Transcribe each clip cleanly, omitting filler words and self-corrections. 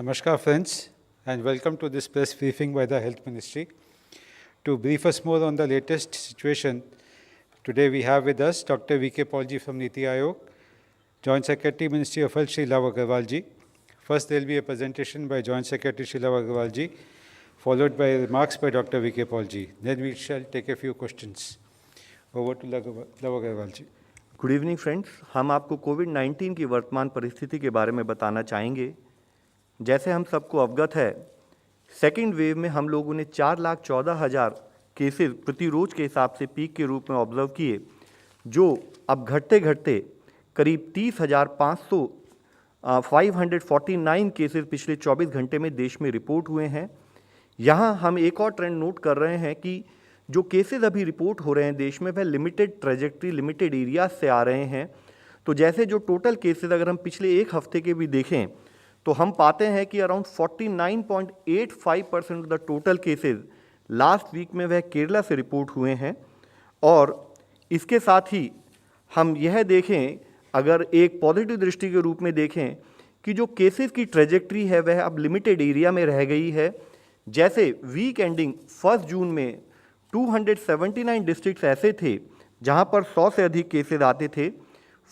Namaskar friends, and welcome to this press briefing by the Health Ministry. To brief us more on the latest situation, today we have with us Dr. V.K. Paulji from Niti Aayog, Joint Secretary, Ministry of Health, Shri Love Agarwal ji. First there will be a presentation by Joint Secretary Shri Love Agarwal ji, followed by remarks by Dr. V.K. Paulji. Then we shall take a few questions. Over to Love Agarwal ji. Good evening friends, हम आपको कोविड-19 की वर्तमान परिस्थिति के बारे में बताना चाहेंगे। जैसे हम सबको अवगत है, सेकेंड वेव में हम लोगों ने 4,14,000 केसेस प्रति रोज के हिसाब से पीक के रूप में ऑब्जर्व किए, जो अब घटते घटते करीब 30,500 549 केसेस पिछले 24 घंटे में देश में रिपोर्ट हुए हैं। यहाँ हम एक और ट्रेंड नोट कर रहे हैं कि जो केसेस अभी रिपोर्ट हो रहे हैं देश में, वह लिमिटेड ट्रेजेक्ट्री, लिमिटेड एरियाज से आ रहे हैं। तो जैसे जो टोटल केसेस अगर हम पिछले एक हफ्ते के भी देखें तो हम पाते हैं कि around 49.85% of the total cases last week में वह केरला से रिपोर्ट हुए हैं। और इसके साथ ही हम यह देखें, अगर एक पॉजिटिव दृष्टि के रूप में देखें कि जो केसेस की ट्रेजेक्ट्री है वह अब लिमिटेड एरिया में रह गई है। जैसे वीक एंडिंग 1 जून में 279 डिस्ट्रिक्ट्स ऐसे थे जहां पर 100 से अधिक केसेस आते थे।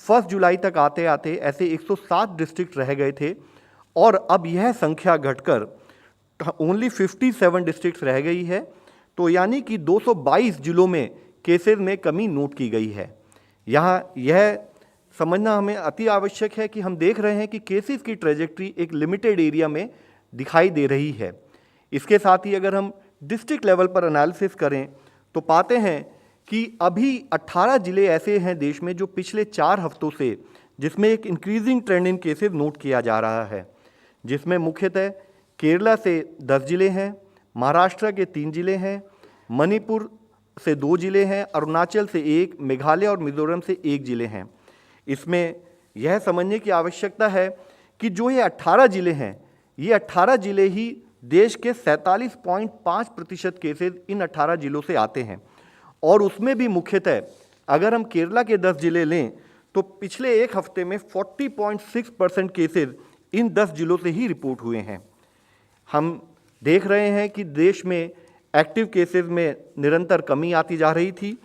1 जुलाई तक आते आते ऐसे 107 डिस्ट्रिक्ट रह गए थे और अब यह संख्या घटकर ओनली 57 डिस्ट्रिक्ट्स रह गई है। तो यानी कि 222 जिलों में केसेस में कमी नोट की गई है। यहाँ यह समझना हमें अति आवश्यक है कि हम देख रहे हैं कि केसेस की ट्रेजेक्ट्री एक लिमिटेड एरिया में दिखाई दे रही है। इसके साथ ही अगर हम डिस्ट्रिक्ट लेवल पर एनालिसिस करें तो पाते हैं कि अभी 18 जिले ऐसे हैं देश में जो पिछले 4 हफ्तों से जिसमें एक इंक्रीजिंग ट्रेंड इन केसेस नोट किया जा रहा है, जिसमें मुख्यतः केरला से 10 जिले हैं, महाराष्ट्र के 3 जिले हैं, मणिपुर से 2 जिले हैं, अरुणाचल से 1, मेघालय और मिजोरम से 1 जिले हैं। इसमें यह समझने की आवश्यकता है कि जो ये 18 जिले हैं, ये 18 जिले ही देश के 47.5% केसेस इन 18 जिलों से आते हैं। और उसमें भी मुख्यतः अगर हम केरला के 10 जिले लें तो पिछले एक हफ्ते में 40.6% केसेस इन 10 जिलों से ही रिपोर्ट हुए हैं। हम देख रहे हैं कि देश में एक्टिव केसेस में निरंतर कमी आती जा रही थी।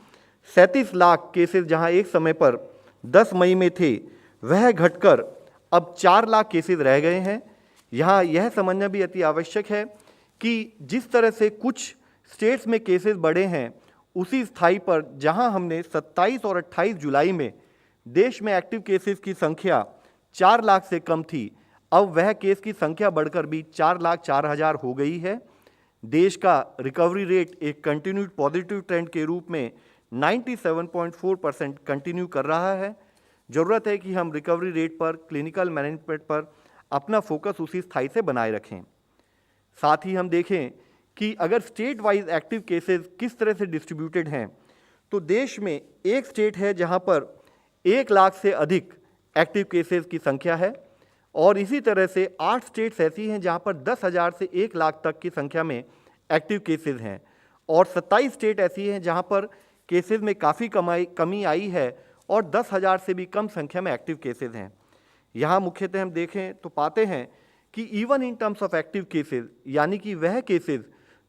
37 लाख केसेस जहां एक समय पर 10 मई में थे, वह घटकर अब 4 लाख केसेस रह गए हैं। यहाँ यह समझना भी अति आवश्यक है कि जिस तरह से कुछ स्टेट्स में केसेस बढ़े हैं, उसी स्थाई पर जहाँ हमने 27 और 28 जुलाई में देश में एक्टिव केसेस की संख्या 4 लाख से कम थी, अब वह केस की संख्या बढ़कर भी 4,04,000 हो गई है। देश का रिकवरी रेट एक कंटिन्यूड पॉजिटिव ट्रेंड के रूप में 97.4% कंटिन्यू कर रहा है। ज़रूरत है कि हम रिकवरी रेट पर, क्लिनिकल मैनेजमेंट पर अपना फोकस उसी स्थाई से बनाए रखें। साथ ही हम देखें कि अगर स्टेट वाइज एक्टिव केसेस किस तरह से डिस्ट्रीब्यूटेड हैं, तो देश में एक स्टेट है जहां पर 1 लाख से अधिक एक्टिव केसेस की संख्या है और इसी तरह से 8 स्टेट्स ऐसी हैं जहां पर 10,000 से 1 लाख तक की संख्या में एक्टिव केसेस हैं और 27 स्टेट ऐसी हैं जहां पर केसेस में काफ़ी कमी आई है और 10,000 से भी कम संख्या में एक्टिव केसेस हैं। यहाँ मुख्यतः हम देखें तो पाते हैं कि even in terms of active cases, यानी कि वह केसेस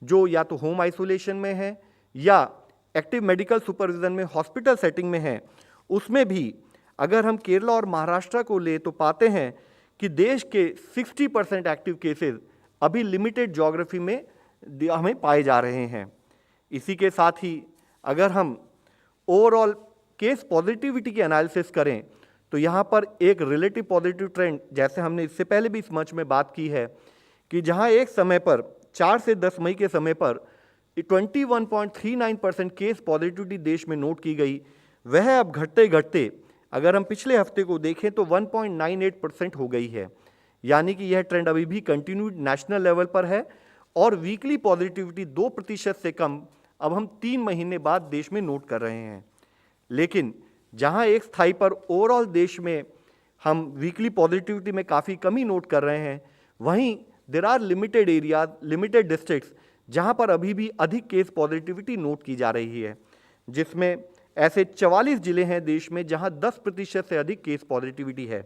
जो या तो होम आइसोलेशन में है या एक्टिव मेडिकल सुपरविजन में हॉस्पिटल सेटिंग में है, उसमें भी अगर हम केरला और महाराष्ट्र को ले तो पाते हैं कि देश के 60% एक्टिव केसेस अभी लिमिटेड ज्योग्राफी में हमें पाए जा रहे हैं। इसी के साथ ही अगर हम ओवरऑल केस पॉजिटिविटी की एनालिसिस करें तो यहाँ पर एक रिलेटिव पॉजिटिव ट्रेंड, जैसे हमने इससे पहले भी इस मंच में बात की है, कि जहाँ एक समय पर 4 से 10 मई के समय पर 21.39% केस पॉजिटिविटी देश में नोट की गई, वह अब घटते घटते अगर हम पिछले हफ्ते को देखें तो 1.98% हो गई है। यानी कि यह ट्रेंड अभी भी कंटिन्यूड नेशनल लेवल पर है और वीकली पॉजिटिविटी 2% से कम अब हम 3 महीने बाद देश में नोट कर रहे हैं। लेकिन जहां एक स्थाई पर ओवरऑल देश में हम वीकली पॉजिटिविटी में काफ़ी कमी नोट कर रहे हैं, वहीं there are limited areas, limited districts जहां पर अभी भी अधिक केस पॉजिटिविटी नोट की जा रही है, जिसमें ऐसे 44 जिले हैं देश में जहां 10% से अधिक केस पॉजिटिविटी है।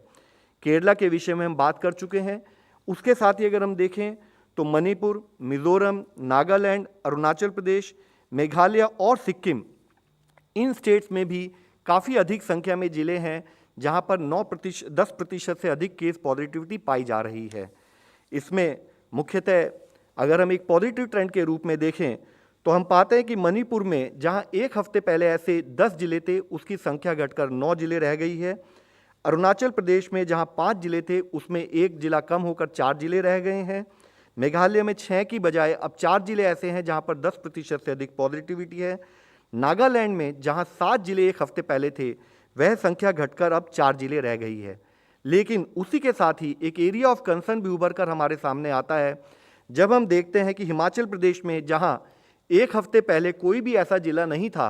केरला के विषय में हम बात कर चुके हैं उसके साथ ही अगर हम देखें तो मणिपुर, मिजोरम, नागालैंड, अरुणाचल प्रदेश, मेघालय और सिक्किम, इन स्टेट्स में भी काफ़ी अधिक संख्या में जिले हैं जहां पर 10% से अधिक केस पॉजिटिविटी पाई जा रही है। इसमें मुख्यतः अगर हम एक पॉजिटिव ट्रेंड के रूप में देखें तो हम पाते हैं कि मणिपुर में जहां एक हफ्ते पहले ऐसे 10 जिले थे, उसकी संख्या घटकर 9 जिले रह गई है। अरुणाचल प्रदेश में जहां 5 जिले थे, उसमें एक जिला कम होकर 4 जिले रह गए हैं। मेघालय में 6 की बजाय अब 4 जिले ऐसे हैं जहां पर 10% से अधिक पॉजिटिविटी है। नागालैंड में जहां 7 जिले एक हफ्ते पहले थे, वह संख्या घटकर अब 4 जिले रह गई है। लेकिन उसी के साथ ही एक एरिया ऑफ कंसर्न भी उभर कर हमारे सामने आता है जब हम देखते हैं कि हिमाचल प्रदेश में जहां एक हफ्ते पहले कोई भी ऐसा जिला नहीं था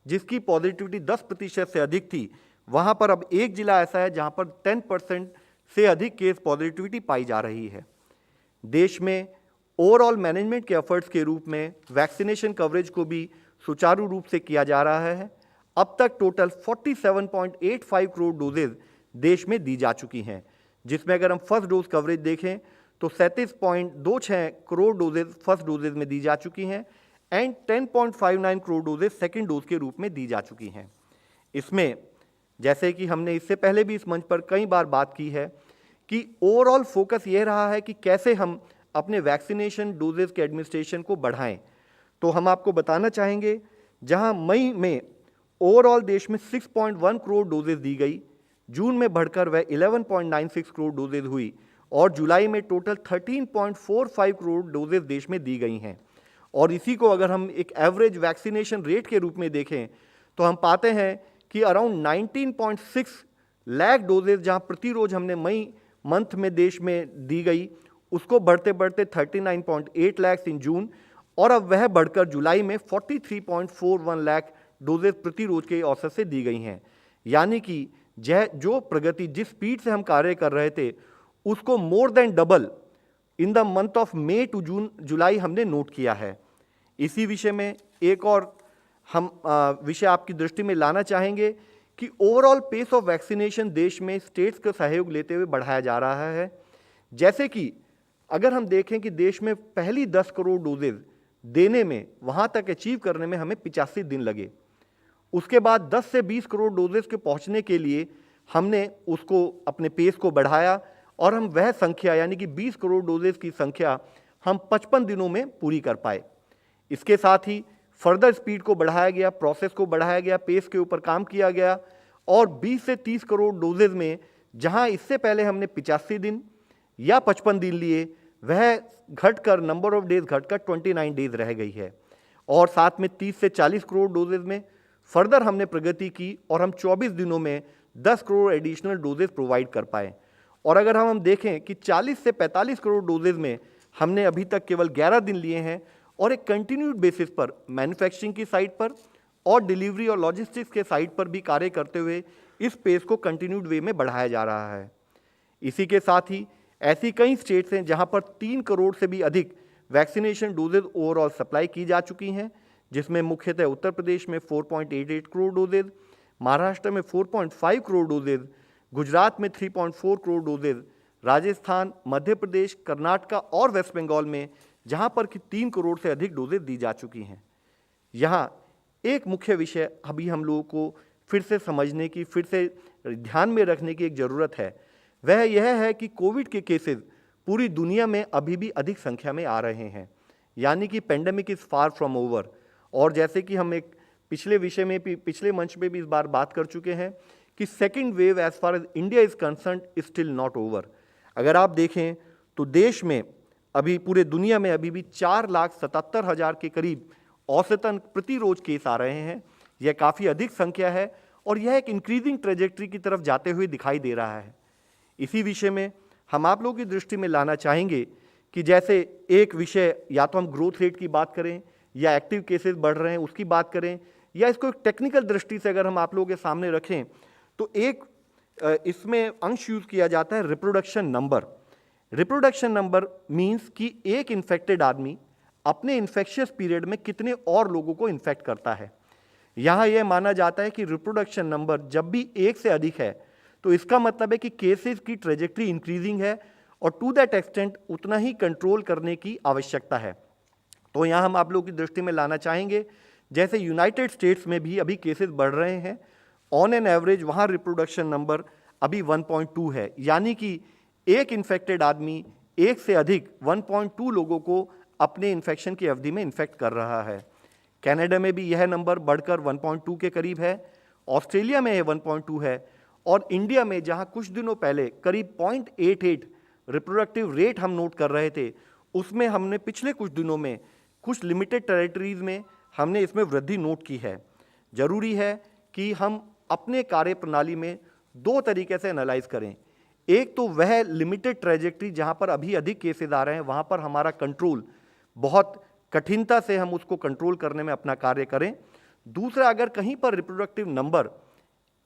जिसकी पॉजिटिविटी 10% से अधिक थी, वहां पर अब एक जिला ऐसा है जहां पर 10% से अधिक केस पॉजिटिविटी पाई जा रही है। देश में ओवरऑल मैनेजमेंट के एफर्ट्स के रूप में वैक्सीनेशन कवरेज को भी सुचारू रूप से किया जा रहा है। अब तक टोटल 47.85 करोड़ डोजेज देश में दी जा चुकी हैं, जिसमें अगर हम फर्स्ट डोज कवरेज देखें तो 37.26 करोड़ डोजेज फर्स्ट डोजेज में दी जा चुकी हैं and 10.59 crore doses second dose के रूप में दी जा चुकी हैं। इसमें जैसे कि हमने इससे पहले भी इस मंच पर कई बार बात की है कि ओवरऑल फोकस यह रहा है कि कैसे हम अपने वैक्सीनेशन डोजेज के एडमिनिस्ट्रेशन को बढ़ाएं। तो हम आपको बताना चाहेंगे, जहां मई में ओवरऑल देश में 6.1 करोड़ डोजेज दी गई, जून में बढ़कर वह 11.96 करोड़ डोजेज हुई और जुलाई में टोटल 13.45 करोड़ डोजेज देश में दी गई हैं। और इसी को अगर हम एक एवरेज वैक्सीनेशन रेट के रूप में देखें तो हम पाते हैं कि अराउंड 19.6 लाख डोजेज जहां प्रति रोज हमने मई मंथ में देश में दी गई, उसको बढ़ते बढ़ते 39.8 लाख इन जून और अब वह बढ़कर जुलाई में 43.41 लाख डोजेज प्रति रोज के औसत से दी गई हैं। यानी कि जो प्रगति, जिस स्पीड से हम कार्य कर रहे थे, उसको more than double in the month of May to July हमने नोट किया है। इसी विषय में एक और हम विषय आपकी दृष्टि में लाना चाहेंगे कि ओवरऑल पेस ऑफ वैक्सीनेशन देश में स्टेट्स का सहयोग लेते हुए बढ़ाया जा रहा है। जैसे कि अगर हम देखें कि देश में पहली 10 करोड़ डोजेज देने में, वहां तक अचीव करने में हमें 85 दिन लगे। उसके बाद 10 से 20 करोड़ डोजेज के पहुंचने के लिए हमने उसको अपने पेस को बढ़ाया और हम वह संख्या यानी कि 20 करोड़ डोजेज की संख्या हम 55 दिनों में पूरी कर पाए। इसके साथ ही फर्दर स्पीड को बढ़ाया गया, प्रोसेस को बढ़ाया गया, पेस के ऊपर काम किया गया और 20 से 30 करोड़ डोजेज में जहां इससे पहले हमने 85 दिन या 55 दिन लिए, वह घटकर नंबर ऑफ डेज घटकर 29 डेज रह गई है। और साथ में 30 से 40 करोड़ डोजेज में फर्दर हमने प्रगति की और हम 24 दिनों में 10 करोड़ एडिशनल डोजेज प्रोवाइड कर पाए। और अगर हम देखें कि 40 से 45 करोड़ डोजेज में हमने अभी तक केवल 11 दिन लिए हैं और एक कंटिन्यूड बेसिस पर मैन्युफैक्चरिंग की साइड पर और डिलीवरी और लॉजिस्टिक्स के साइड पर भी कार्य करते हुए इस पेस को कंटिन्यूड वे में बढ़ाया जा रहा है। इसी के साथ ही ऐसी कई स्टेट्स हैं जहां पर 3 करोड़ से भी अधिक वैक्सीनेशन डोजेज ओवरऑल सप्लाई की जा चुकी हैं, जिसमें मुख्यतः उत्तर प्रदेश में 4.88 करोड़ डोजेज, महाराष्ट्र में 4.5 करोड़ डोजेज, गुजरात में 3.4 करोड़ डोजेज, राजस्थान, मध्य प्रदेश, कर्नाटका और वेस्ट बंगाल में जहां पर कि 3 करोड़ से अधिक डोजेज दी जा चुकी हैं। यहाँ एक मुख्य विषय अभी हम लोगों को फिर से समझने की, फिर से ध्यान में रखने की एक ज़रूरत है, वह यह है कि कोविड के केसेस पूरी दुनिया में अभी भी अधिक संख्या में आ रहे हैं, यानी कि pandemic is far from over. और जैसे कि हम एक पिछले विषय में भी, पिछले मंच में भी इस बार बात कर चुके हैं कि second wave as far as India is concerned is still not over. अगर आप देखें तो देश में अभी, पूरे दुनिया में अभी भी 4,77,000 के करीब औसतन प्रति रोज केस आ रहे हैं। यह काफ़ी अधिक संख्या है और यह एक इंक्रीजिंग ट्रेजेक्ट्री की तरफ जाते हुए दिखाई दे रहा है। इसी विषय में हम आप लोगों की दृष्टि में लाना चाहेंगे कि जैसे एक विषय, या तो हम ग्रोथ रेट की बात करें या एक्टिव केसेस बढ़ रहे हैं उसकी बात करें, या इसको एक टेक्निकल दृष्टि से अगर हम आप लोगों के सामने रखें तो एक इसमें अंश यूज किया जाता है reproduction number. Reproduction number means कि एक इन्फेक्टेड आदमी अपने इन्फेक्शियस पीरियड में कितने और लोगों को इन्फेक्ट करता है। यहाँ यह माना जाता है कि रिप्रोडक्शन नंबर जब भी 1 से अधिक है तो इसका मतलब है कि केसेस की ट्रेजेक्ट्री इंक्रीजिंग है और टू दैट एक्सटेंट उतना ही कंट्रोल करने की आवश्यकता है। तो यहाँ हम आप लोगों की दृष्टि में लाना चाहेंगे, जैसे यूनाइटेड स्टेट्स में भी अभी केसेस बढ़ रहे हैं। ऑन एन एवरेज वहाँ रिप्रोडक्शन नंबर अभी 1.2 है, यानी कि एक इन्फेक्टेड आदमी एक से अधिक 1.2 लोगों को अपने इन्फेक्शन की अवधि में इन्फेक्ट कर रहा है। कनाडा में भी यह नंबर बढ़कर 1.2 के करीब है, ऑस्ट्रेलिया में यह 1.2 है, और इंडिया में जहां कुछ दिनों पहले करीब 0.88 रिप्रोडक्टिव रेट हम नोट कर रहे थे, उसमें हमने पिछले कुछ दिनों में कुछ लिमिटेड टेरिटरीज में हमने इसमें वृद्धि नोट की है। जरूरी है कि हम अपने कार्य प्रणाली में दो तरीके से एनालाइज करें। एक तो वह लिमिटेड ट्रेजेक्ट्री जहां पर अभी अधिक केसेस आ रहे हैं, वहां पर हमारा कंट्रोल बहुत कठिनता से हम उसको कंट्रोल करने में अपना कार्य करें। दूसरा, अगर कहीं पर रिप्रोडक्टिव नंबर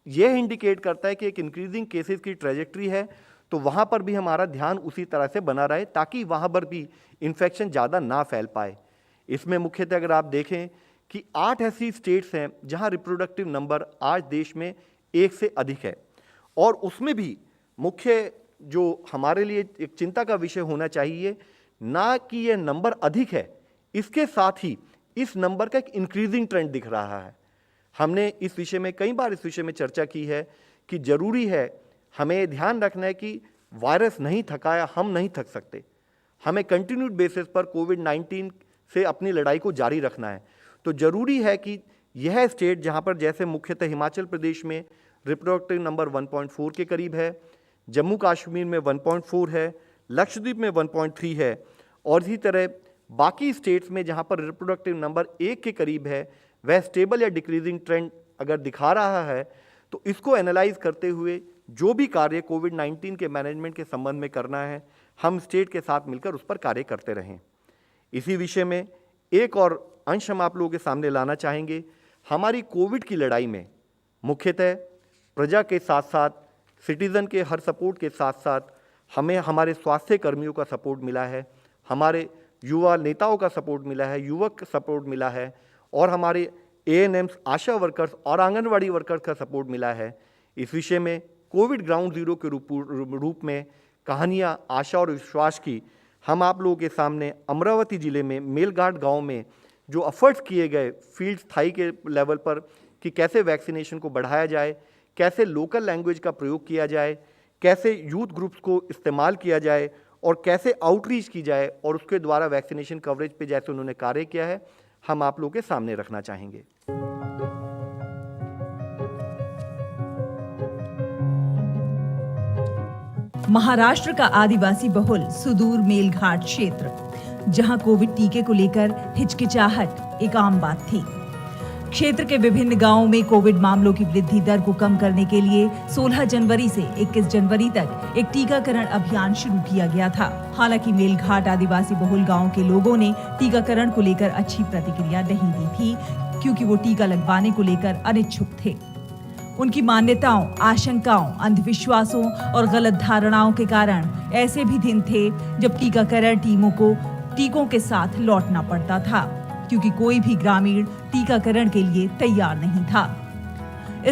यह इंडिकेट करता है कि एक इंक्रीजिंग केसेस की ट्रेजेक्ट्री है, तो वहाँ पर भी हमारा ध्यान उसी तरह से बना रहे ताकि वहाँ पर भी इन्फेक्शन ज़्यादा ना फैल पाए। इसमें मुख्यतः अगर आप देखें कि 8 ऐसी स्टेट्स हैं जहाँ रिप्रोडक्टिव नंबर आज देश में 1 से अधिक है, और उसमें भी मुख्य जो हमारे लिए एक चिंता का विषय होना चाहिए, ना कि यह नंबर अधिक है, इसके साथ ही इस नंबर का एक इंक्रीजिंग ट्रेंड दिख रहा है। हमने इस विषय में कई बार इस विषय में चर्चा की है कि जरूरी है, हमें ध्यान रखना है कि वायरस नहीं थका या हम नहीं थक सकते, हमें कंटिन्यूड बेसिस पर कोविड-19 से अपनी लड़ाई को जारी रखना है। तो जरूरी है कि यह स्टेट जहां पर जैसे मुख्यतः हिमाचल प्रदेश में रिप्रोडक्टिव नंबर 1.4 के करीब है, जम्मू कश्मीर में 1.4 है, लक्षद्वीप में 1.3 है, और इसी तरह बाकी स्टेट्स में जहां पर रिप्रोडक्टिव नंबर 1 के करीब है, वह स्टेबल या डिक्रीजिंग ट्रेंड अगर दिखा रहा है, तो इसको एनालाइज करते हुए जो भी कार्य कोविड-19 के मैनेजमेंट के संबंध में करना है, हम स्टेट के साथ मिलकर उस पर कार्य करते रहें। इसी विषय में एक और अंश हम आप लोगों के सामने लाना चाहेंगे। हमारी कोविड की लड़ाई में मुख्यतः प्रजा के साथ साथ, सिटीज़न के हर सपोर्ट के साथ साथ हमें हमारे स्वास्थ्य कर्मियों का सपोर्ट मिला है, हमारे युवा नेताओं का सपोर्ट मिला है, युवक का सपोर्ट मिला है, और हमारे ANMs, आशा वर्कर्स और आंगनवाड़ी वर्कर्स का सपोर्ट मिला है। इस विषय में कोविड ग्राउंड जीरो के रूप में कहानियाँ आशा और विश्वास की हम आप लोगों के सामने अमरावती जिले में मेलघाट गांव में जो एफर्ट्स किए गए फील्ड स्थाई के लेवल पर कि कैसे वैक्सीनेशन को बढ़ाया जाए, कैसे लोकल लैंग्वेज का प्रयोग किया जाए, कैसे यूथ ग्रुप्स को इस्तेमाल किया जाए, और कैसे आउटरीच की जाए, और उसके द्वारा वैक्सीनेशन कवरेज पे जैसे उन्होंने कार्य किया है, हम आप लोगों के सामने रखना चाहेंगे। महाराष्ट्र का आदिवासी बहुल सुदूर मेलघाट क्षेत्र, जहां कोविड टीके को लेकर हिचकिचाहट एक आम बात थी। क्षेत्र के विभिन्न गांवों में कोविड मामलों की वृद्धि दर को कम करने के लिए 16 जनवरी से 21 जनवरी तक एक टीकाकरण अभियान शुरू किया गया था। हालांकि मेलघाट आदिवासी बहुल गांव के लोगों ने टीकाकरण को लेकर अच्छी प्रतिक्रिया नहीं दी थी, क्योंकि वो टीका लगवाने को लेकर अनिच्छुक थे। उनकी मान्यताओं, आशंकाओं, अंधविश्वासों और गलत धारणाओं के कारण ऐसे भी दिन थे जब टीकाकरण टीमों को टीकों के साथ लौटना पड़ता था, क्योंकि कोई भी ग्रामीण टीकाकरण के लिए तैयार नहीं था।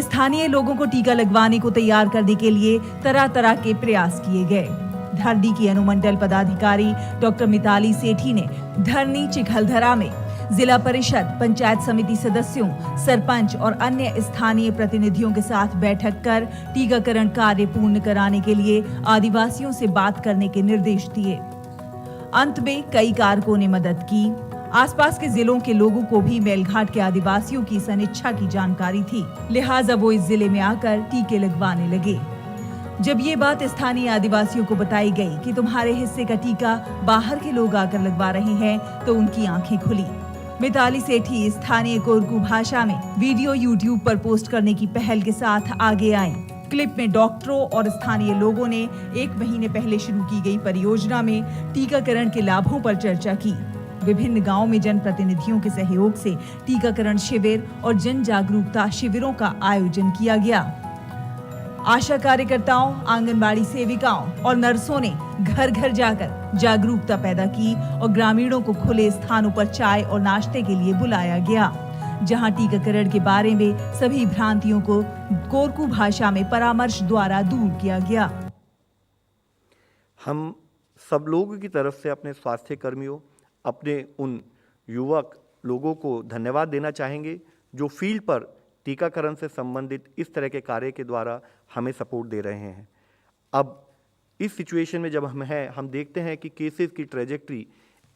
स्थानीय लोगों को टीका लगवाने को तैयार करने के लिए तरह तरह के प्रयास किए गए। धरनी की अनुमंडल पदाधिकारी डॉक्टर मिताली सेठी ने धरनी चिखलधरा में जिला परिषद, पंचायत समिति सदस्यों, सरपंच और अन्य स्थानीय प्रतिनिधियों के साथ बैठक कर टीकाकरण कार्य पूर्ण कराने के लिए आदिवासियों से बात करने के निर्देश दिए। अंत में कई कारकों ने मदद की। आसपास के जिलों के लोगों को भी मेलघाट के आदिवासियों की इस अनिच्छा की जानकारी थी, लिहाजा वो इस जिले में आकर टीके लगवाने लगे। जब ये बात स्थानीय आदिवासियों को बताई गई कि तुम्हारे हिस्से का टीका बाहर के लोग आकर लगवा रहे हैं, तो उनकी आंखें खुली। मिताली सेठी स्थानीय कोरकू भाषा में वीडियो YouTube पर पोस्ट करने की पहल के साथ आगे आई। क्लिप में डॉक्टरों और स्थानीय लोगों ने 1 महीने पहले शुरू की गई परियोजना में टीकाकरण के लाभों पर चर्चा की। विभिन्न गांवों में जनप्रतिनिधियों के सहयोग से टीकाकरण शिविर और जन जागरूकता शिविरों का आयोजन किया गया। आशा कार्यकर्ताओं, आंगनबाड़ी सेविकाओं और नर्सों ने घर घर जाकर जागरूकता पैदा की और ग्रामीणों को खुले स्थानों पर चाय और नाश्ते के लिए बुलाया गया, जहां टीकाकरण के बारे में सभी भ्रांतियों को कोरकू भाषा में परामर्श द्वारा दूर किया गया। हम सब लोगों की तरफ से अपने स्वास्थ्य कर्मियों, अपने उन युवक लोगों को धन्यवाद देना चाहेंगे जो फील्ड पर टीकाकरण से संबंधित इस तरह के कार्य के द्वारा हमें सपोर्ट दे रहे हैं। अब इस सिचुएशन में जब हम देखते हैं कि केसेस की ट्रेजेक्ट्री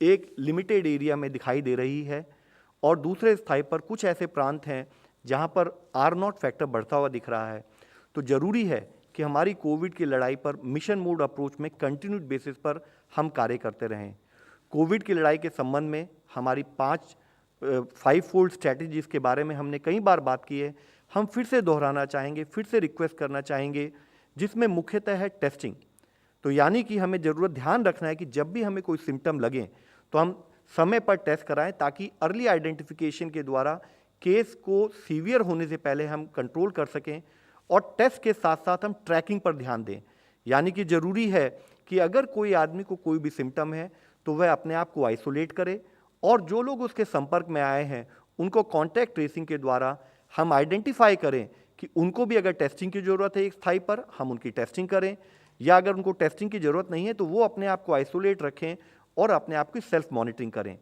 एक लिमिटेड एरिया में दिखाई दे रही है और दूसरे स्थान पर कुछ ऐसे प्रांत हैं जहां पर R0 फैक्टर बढ़ता हुआ दिख रहा है, तो ज़रूरी है कि हमारी कोविड की लड़ाई पर मिशन मोड अप्रोच में कंटिन्यूड बेसिस पर हम कार्य करते रहें। कोविड की लड़ाई के संबंध में हमारी 5 फोल्ड स्ट्रैटेजीज के बारे में हमने कई बार बात की है, हम फिर से दोहराना चाहेंगे, फिर से रिक्वेस्ट करना चाहेंगे, जिसमें मुख्यतः है टेस्टिंग। तो यानी कि हमें ज़रूरत ध्यान रखना है कि जब भी हमें कोई सिम्टम लगे तो हम समय पर टेस्ट कराएं ताकि अर्ली आइडेंटिफिकेशन के द्वारा केस को सीवियर होने से पहले हम कंट्रोल कर सकें। और टेस्ट के साथ साथ हम ट्रैकिंग पर ध्यान दें, यानी कि ज़रूरी है कि अगर कोई आदमी को कोई भी सिम्टम है तो वह अपने आप को आइसोलेट करे और जो लोग उसके संपर्क में आए हैं उनको कॉन्टैक्ट ट्रेसिंग के द्वारा हम आइडेंटिफाई करें कि उनको भी अगर टेस्टिंग की ज़रूरत है एक स्थाई पर, हम उनकी टेस्टिंग करें, या अगर उनको टेस्टिंग की ज़रूरत नहीं है तो वो अपने आप को आइसोलेट रखें और अपने आप की सेल्फ मॉनिटरिंग करें।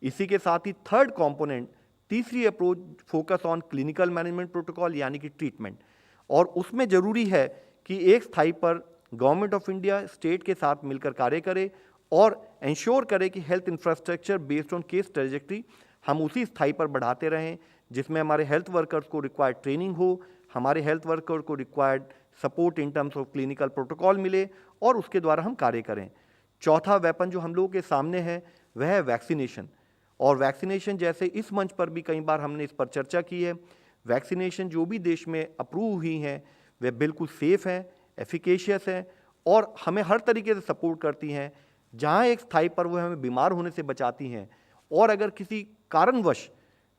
इसी के साथ ही थर्ड कंपोनेंट, तीसरी approach focus on clinical management protocol यानी कि ट्रीटमेंट, और उसमें ज़रूरी है कि एक स्थाई पर गवर्नमेंट ऑफ इंडिया स्टेट के साथ मिलकर कार्य करे और इंश्योर करे कि health infrastructure based on case trajectory हम उसी स्थाई पर बढ़ाते रहें, जिसमें हमारे हेल्थ वर्कर्स को रिक्वायर्ड ट्रेनिंग हो, हमारे हेल्थ वर्कर को required support in terms of clinical protocol मिले और उसके द्वारा हम कार्य करें। चौथा वेपन जो हम लोगों के सामने है वह है वैक्सीनेशन, और वैक्सीनेशन जैसे इस मंच पर भी कई बार हमने इस पर चर्चा की है, वैक्सीनेशन जो भी देश में अप्रूव हुई हैं वे बिल्कुल सेफ़ हैं, एफिकेशियस हैं और हमें हर तरीके से सपोर्ट करती हैं। जहाँ एक स्थाई पर वो हमें बीमार होने से बचाती हैं और अगर किसी कारणवश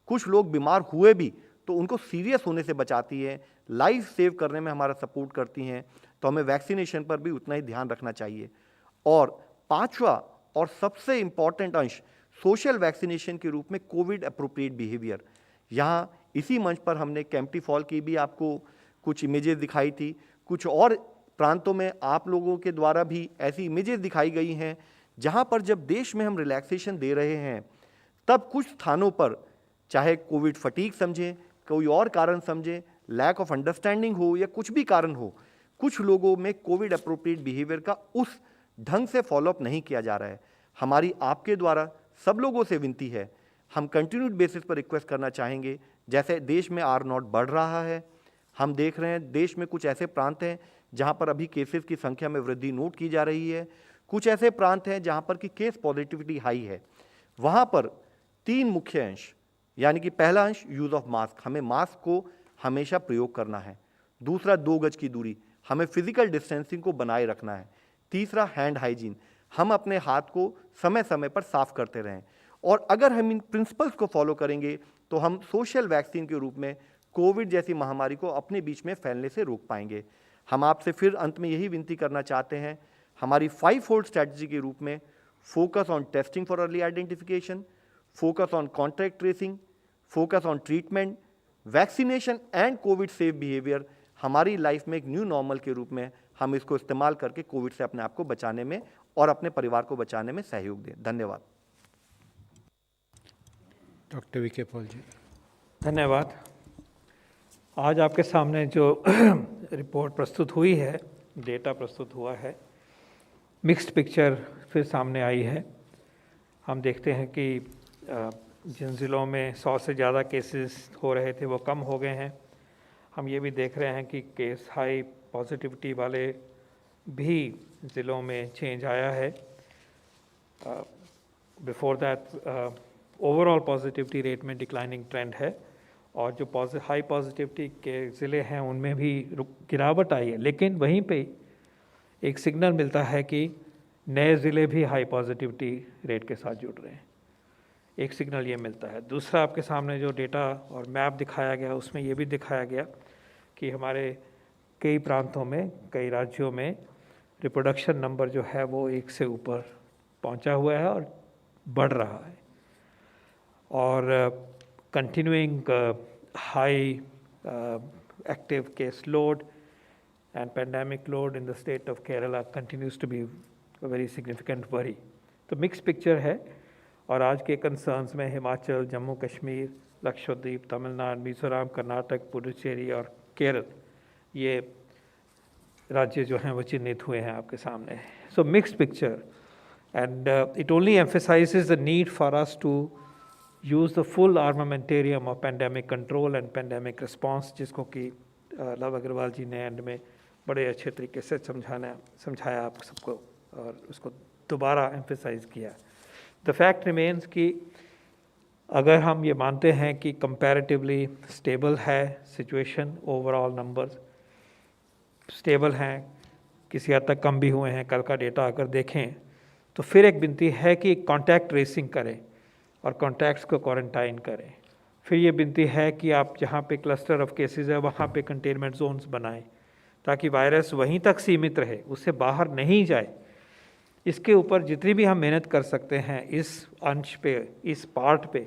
कुछ लोग बीमार हुए भी तो उनको सीरियस होने से बचाती है, लाइफ सेव करने में हमारा सपोर्ट करती हैं, तो हमें वैक्सीनेशन पर भी उतना ही ध्यान रखना चाहिए। और पांचवा और सबसे इम्पॉर्टेंट अंश सोशल वैक्सीनेशन के रूप में कोविड अप्रोप्रिएट बिहेवियर। यहाँ इसी मंच पर हमने कैंपटी फॉल की भी आपको कुछ इमेजेस दिखाई थी, कुछ और प्रांतों में आप लोगों के द्वारा भी ऐसी इमेजेस दिखाई गई हैं जहाँ पर जब देश में हम रिलैक्सेशन दे रहे हैं तब कुछ स्थानों पर चाहे कोविड फटीग समझें, कोई और कारण समझें, लैक ऑफ अंडरस्टैंडिंग हो या कुछ भी कारण हो, कुछ लोगों में कोविड अप्रोप्रिएट बिहेवियर का उस ढंग से फॉलोअप नहीं किया जा रहा है। हमारी आपके द्वारा सब लोगों से विनती है, हम कंटिन्यूड बेसिस पर रिक्वेस्ट करना चाहेंगे, जैसे देश में R0 बढ़ रहा है, हम देख रहे हैं देश में कुछ ऐसे प्रांत हैं जहां पर अभी केसेस की संख्या में वृद्धि नोट की जा रही है, कुछ ऐसे प्रांत हैं जहां पर कि केस पॉजिटिविटी हाई है। वहां पर 3 मुख्य अंश, यानी कि पहला अंश यूज़ ऑफ मास्क, हमें मास्क को हमेशा प्रयोग करना है। दूसरा 2 गज की दूरी, हमें फिजिकल डिस्टेंसिंग को बनाए रखना है। तीसरा हैंड हाइजीन, हम अपने हाथ को समय समय पर साफ करते रहें। और अगर हम इन प्रिंसिपल्स को फॉलो करेंगे तो हम सोशल वैक्सीन के रूप में कोविड जैसी महामारी को अपने बीच में फैलने से रोक पाएंगे। हम आपसे फिर अंत में यही विनती करना चाहते हैं, हमारी 5 फोल्ड स्ट्रैटेजी के रूप में focus on testing for early identification, focus on contact tracing, focus on treatment, vaccination and Covid safe behaviour हमारी लाइफ में एक न्यू नॉर्मल के रूप में हम इसको इस्तेमाल करके कोविड से अपने आप को बचाने में और अपने परिवार को बचाने में सहयोग दें। धन्यवाद। डॉक्टर वीके पॉल जी। धन्यवाद। आज आपके सामने जो रिपोर्ट प्रस्तुत हुई है, डेटा प्रस्तुत हुआ है, मिक्स्ड पिक्चर फिर सामने आई है। हम देखते हैं कि जिन ज़िलों में 100 से ज़्यादा केसेस हो रहे थे वो कम हो गए हैं। हम ये भी देख रहे हैं कि केस हाई पॉजिटिविटी वाले भी ज़िलों में चेंज आया है। Before that overall positivity rate में डिक्लाइनिंग ट्रेंड है और जो हाई पॉजिटिविटी के ज़िले हैं उनमें भी गिरावट आई है, लेकिन वहीं पे एक सिग्नल मिलता है कि नए ज़िले भी हाई पॉजिटिविटी रेट के साथ जुड़ रहे हैं। एक सिग्नल ये मिलता है। दूसरा, आपके सामने जो डेटा और मैप दिखाया गया उसमें ये भी दिखाया गया कि हमारे कई प्रांतों में, कई राज्यों में रिप्रोडक्शन नंबर जो है वो 1 से ऊपर पहुंचा हुआ है और बढ़ रहा है। और continuing high active case load and pandemic load in the state of Kerala continues to be very significant worry. तो मिक्स पिक्चर है, और आज के कंसर्न्स में हिमाचल, जम्मू कश्मीर, लक्षद्वीप, तमिलनाडु, मिजोरम, कर्नाटक, पुडुचेरी और केरल, ये राज्य जो हैं वो चिन्हित हुए हैं आपके सामने। So mixed picture, and it only emphasises the need for us to use the full armamentarium of pandemic control and pandemic response, जिसको कि लव अग्रवाल जी ने एंड में बड़े अच्छे तरीके से समझाया आप सबको, और उसको दोबारा एम्फेसाइज किया। द फैक्ट रिमेन्स कि अगर हम ये मानते हैं कि कंपैरेटिवली स्टेबल है सिचुएशन, ओवरऑल नंबर्स स्टेबल हैं, किसी हद तक कम भी हुए हैं, कल का डेटा अगर देखें तो फिर एक विनती है कि कॉन्टैक्ट ट्रेसिंग करें और कॉन्टैक्ट्स को क्वारंटाइन करें। फिर ये विनती है कि आप जहाँ पे क्लस्टर ऑफ केसेस है वहाँ पे कंटेनमेंट जोन्स बनाएं, ताकि वायरस वहीं तक सीमित रहे, उससे बाहर नहीं जाए। इसके ऊपर जितनी भी हम मेहनत कर सकते हैं इस अंश पे, इस पार्ट पे,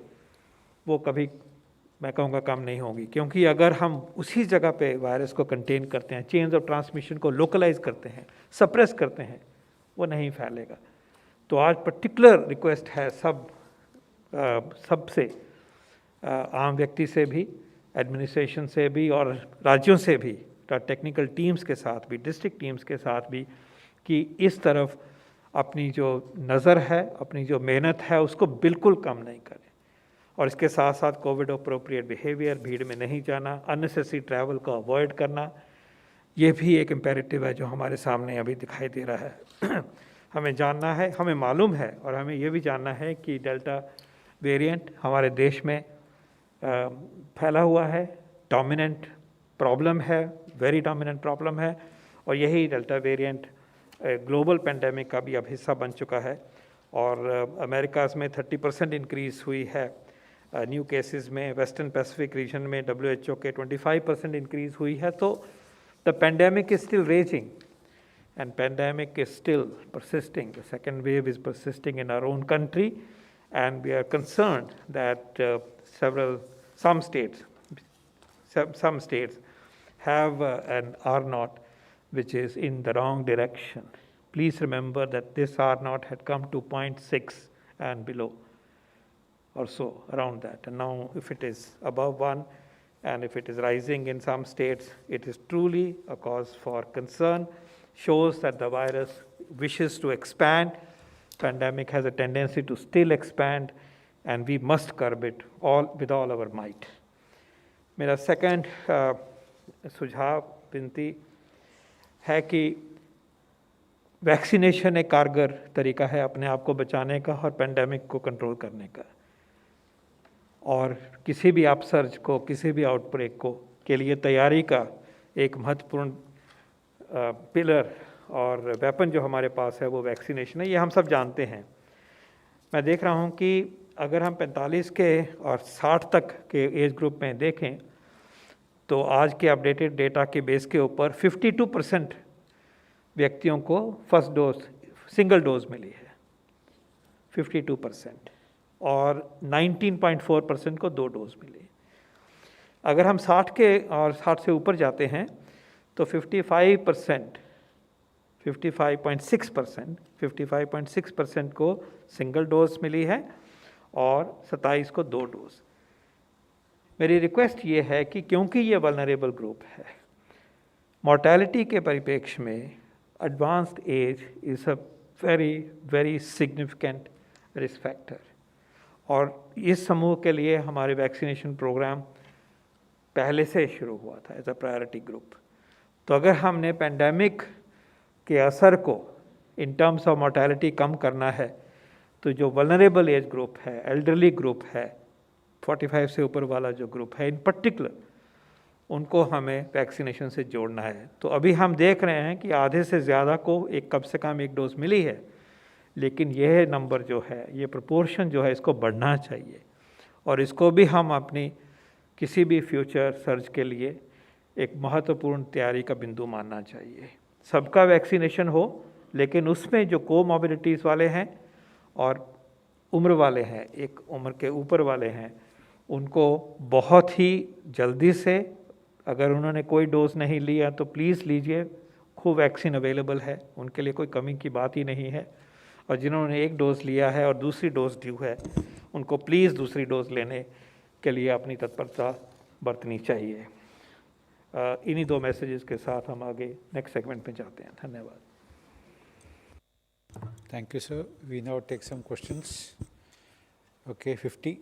वो कभी मैं कहूँगा कम नहीं होगी, क्योंकि अगर हम उसी जगह पे वायरस को कंटेन करते हैं, चेन्स ऑफ ट्रांसमिशन को लोकलाइज करते हैं, सप्रेस करते हैं, वो नहीं फैलेगा। तो आज पर्टिकुलर रिक्वेस्ट है सबसे, आम व्यक्ति से भी, एडमिनिस्ट्रेशन से भी और राज्यों से भी, टेक्निकल टीम्स के साथ भी, डिस्ट्रिक्ट टीम्स के साथ भी, कि इस तरफ अपनी जो नज़र है, अपनी जो मेहनत है, उसको बिल्कुल कम नहीं करें। और इसके साथ साथ कोविड अप्रोप्रिएट बिहेवियर, भीड़ में नहीं जाना, अननेसेसरी ट्रैवल को अवॉइड करना, ये भी एक इम्पेरेटिव है जो हमारे सामने अभी दिखाई दे रहा है। हमें जानना है, हमें मालूम है, और हमें ये भी जानना है कि डेल्टा वेरिएंट हमारे देश में फैला हुआ है, डोमिनेंट प्रॉब्लम है, वेरी डोमिनेंट प्रॉब्लम है, और यही डेल्टा वेरिएंट ग्लोबल पेंडेमिक का भी अब हिस्सा बन चुका है। और अमेरिकाज़ में 30% इंक्रीज़ हुई है न्यू केसेस में, वेस्टर्न पैसिफिक रीजन में WHO के 25% इंक्रीज़ हुई है। तो the pandemic is still raising and pandemic is still persisting. The second wave is persisting in our own country, and we are concerned that some states have an R0 which is in the wrong direction. Please remember that this R0 had come to 0.6 and below, or so, around that. And now if it is above 1 and if it is rising in some states, it is truly a cause for concern. Shows that the virus wishes to expand. Pandemic has a tendency to still expand, and we must curb it with all our might. मेरा second सुझाव, विनती है कि vaccination एक कारगर तरीका है अपने आप को बचाने का और पेंडेमिक को कंट्रोल करने का। और किसी भी अपसर्ज को, किसी भी आउटब्रेक को के लिए तैयारी का एक महत्वपूर्ण पिलर और वेपन जो हमारे पास है वो वैक्सीनेशन है, ये हम सब जानते हैं। मैं देख रहा हूँ कि अगर हम 45 के और 60 तक के एज ग्रुप में देखें तो आज के अपडेटेड डेटा के बेस के ऊपर 52% व्यक्तियों को फर्स्ट डोज, सिंगल डोज मिली है, 52%, और 19.4% को 2 डोज मिली। अगर हम 60 के और 60 से ऊपर जाते हैं तो 55.6% को सिंगल डोज मिली है और 27 को 2 डोज। मेरी रिक्वेस्ट ये है कि क्योंकि ये वल्नरेबल ग्रुप है, मॉर्टेलिटी के परिप्रेक्ष्य में advanced age is a very very significant risk factor, और इस समूह के लिए हमारे वैक्सीनेशन प्रोग्राम पहले से शुरू हुआ था एज अ प्रायोरिटी ग्रुप। तो अगर हमने पेंडेमिक के असर को इन टर्म्स ऑफ मॉर्टेलिटी कम करना है, तो जो वल्नरेबल एज ग्रुप है, एल्डरली ग्रुप है, 45 से ऊपर वाला जो ग्रुप है इन पर्टिकुलर, उनको हमें वैक्सीनेशन से जोड़ना है। तो अभी हम देख रहे हैं कि आधे से ज़्यादा को कम से कम 1 डोज मिली है, लेकिन यह नंबर जो है, ये प्रोपोर्शन जो है, इसको बढ़ना चाहिए, और इसको भी हम अपनी किसी भी फ्यूचर सर्च के लिए एक महत्वपूर्ण तैयारी का बिंदु मानना चाहिए। सबका वैक्सीनेशन हो, लेकिन उसमें जो कोमॉर्बिडिटीज़ वाले हैं और उम्र वाले हैं, एक उम्र के ऊपर वाले हैं, उनको बहुत ही जल्दी से, अगर उन्होंने कोई डोज नहीं लिया तो प्लीज़ लीजिए, खूब वैक्सीन अवेलेबल है, उनके लिए कोई कमी की बात ही नहीं है। और जिन्होंने एक डोज लिया है और दूसरी डोज ड्यू है, उनको प्लीज़ दूसरी डोज लेने के लिए अपनी तत्परता बरतनी चाहिए। इन्हीं दो मैसेजेस के साथ हम आगे नेक्स्ट सेगमेंट में जाते हैं। धन्यवाद। Thank you, sir. We now take some questions. Okay, 50.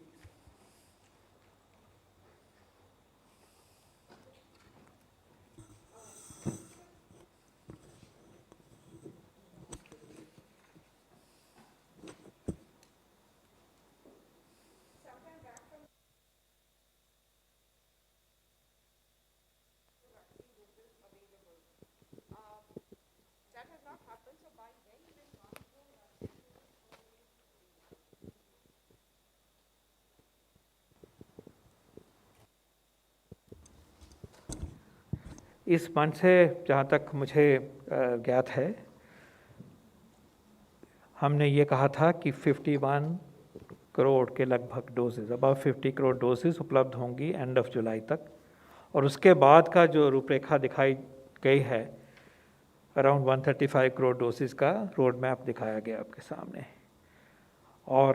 इस मंच से जहाँ तक मुझे ज्ञात है, हमने ये कहा था कि 51 करोड़ के लगभग डोजेज़, अबाउट 50 करोड़ डोजेज़ उपलब्ध होंगी एंड ऑफ जुलाई तक। और उसके बाद का जो रूपरेखा दिखाई गई है, अराउंड 135 करोड़ डोजेज़ का रोड मैप दिखाया गया आपके सामने। और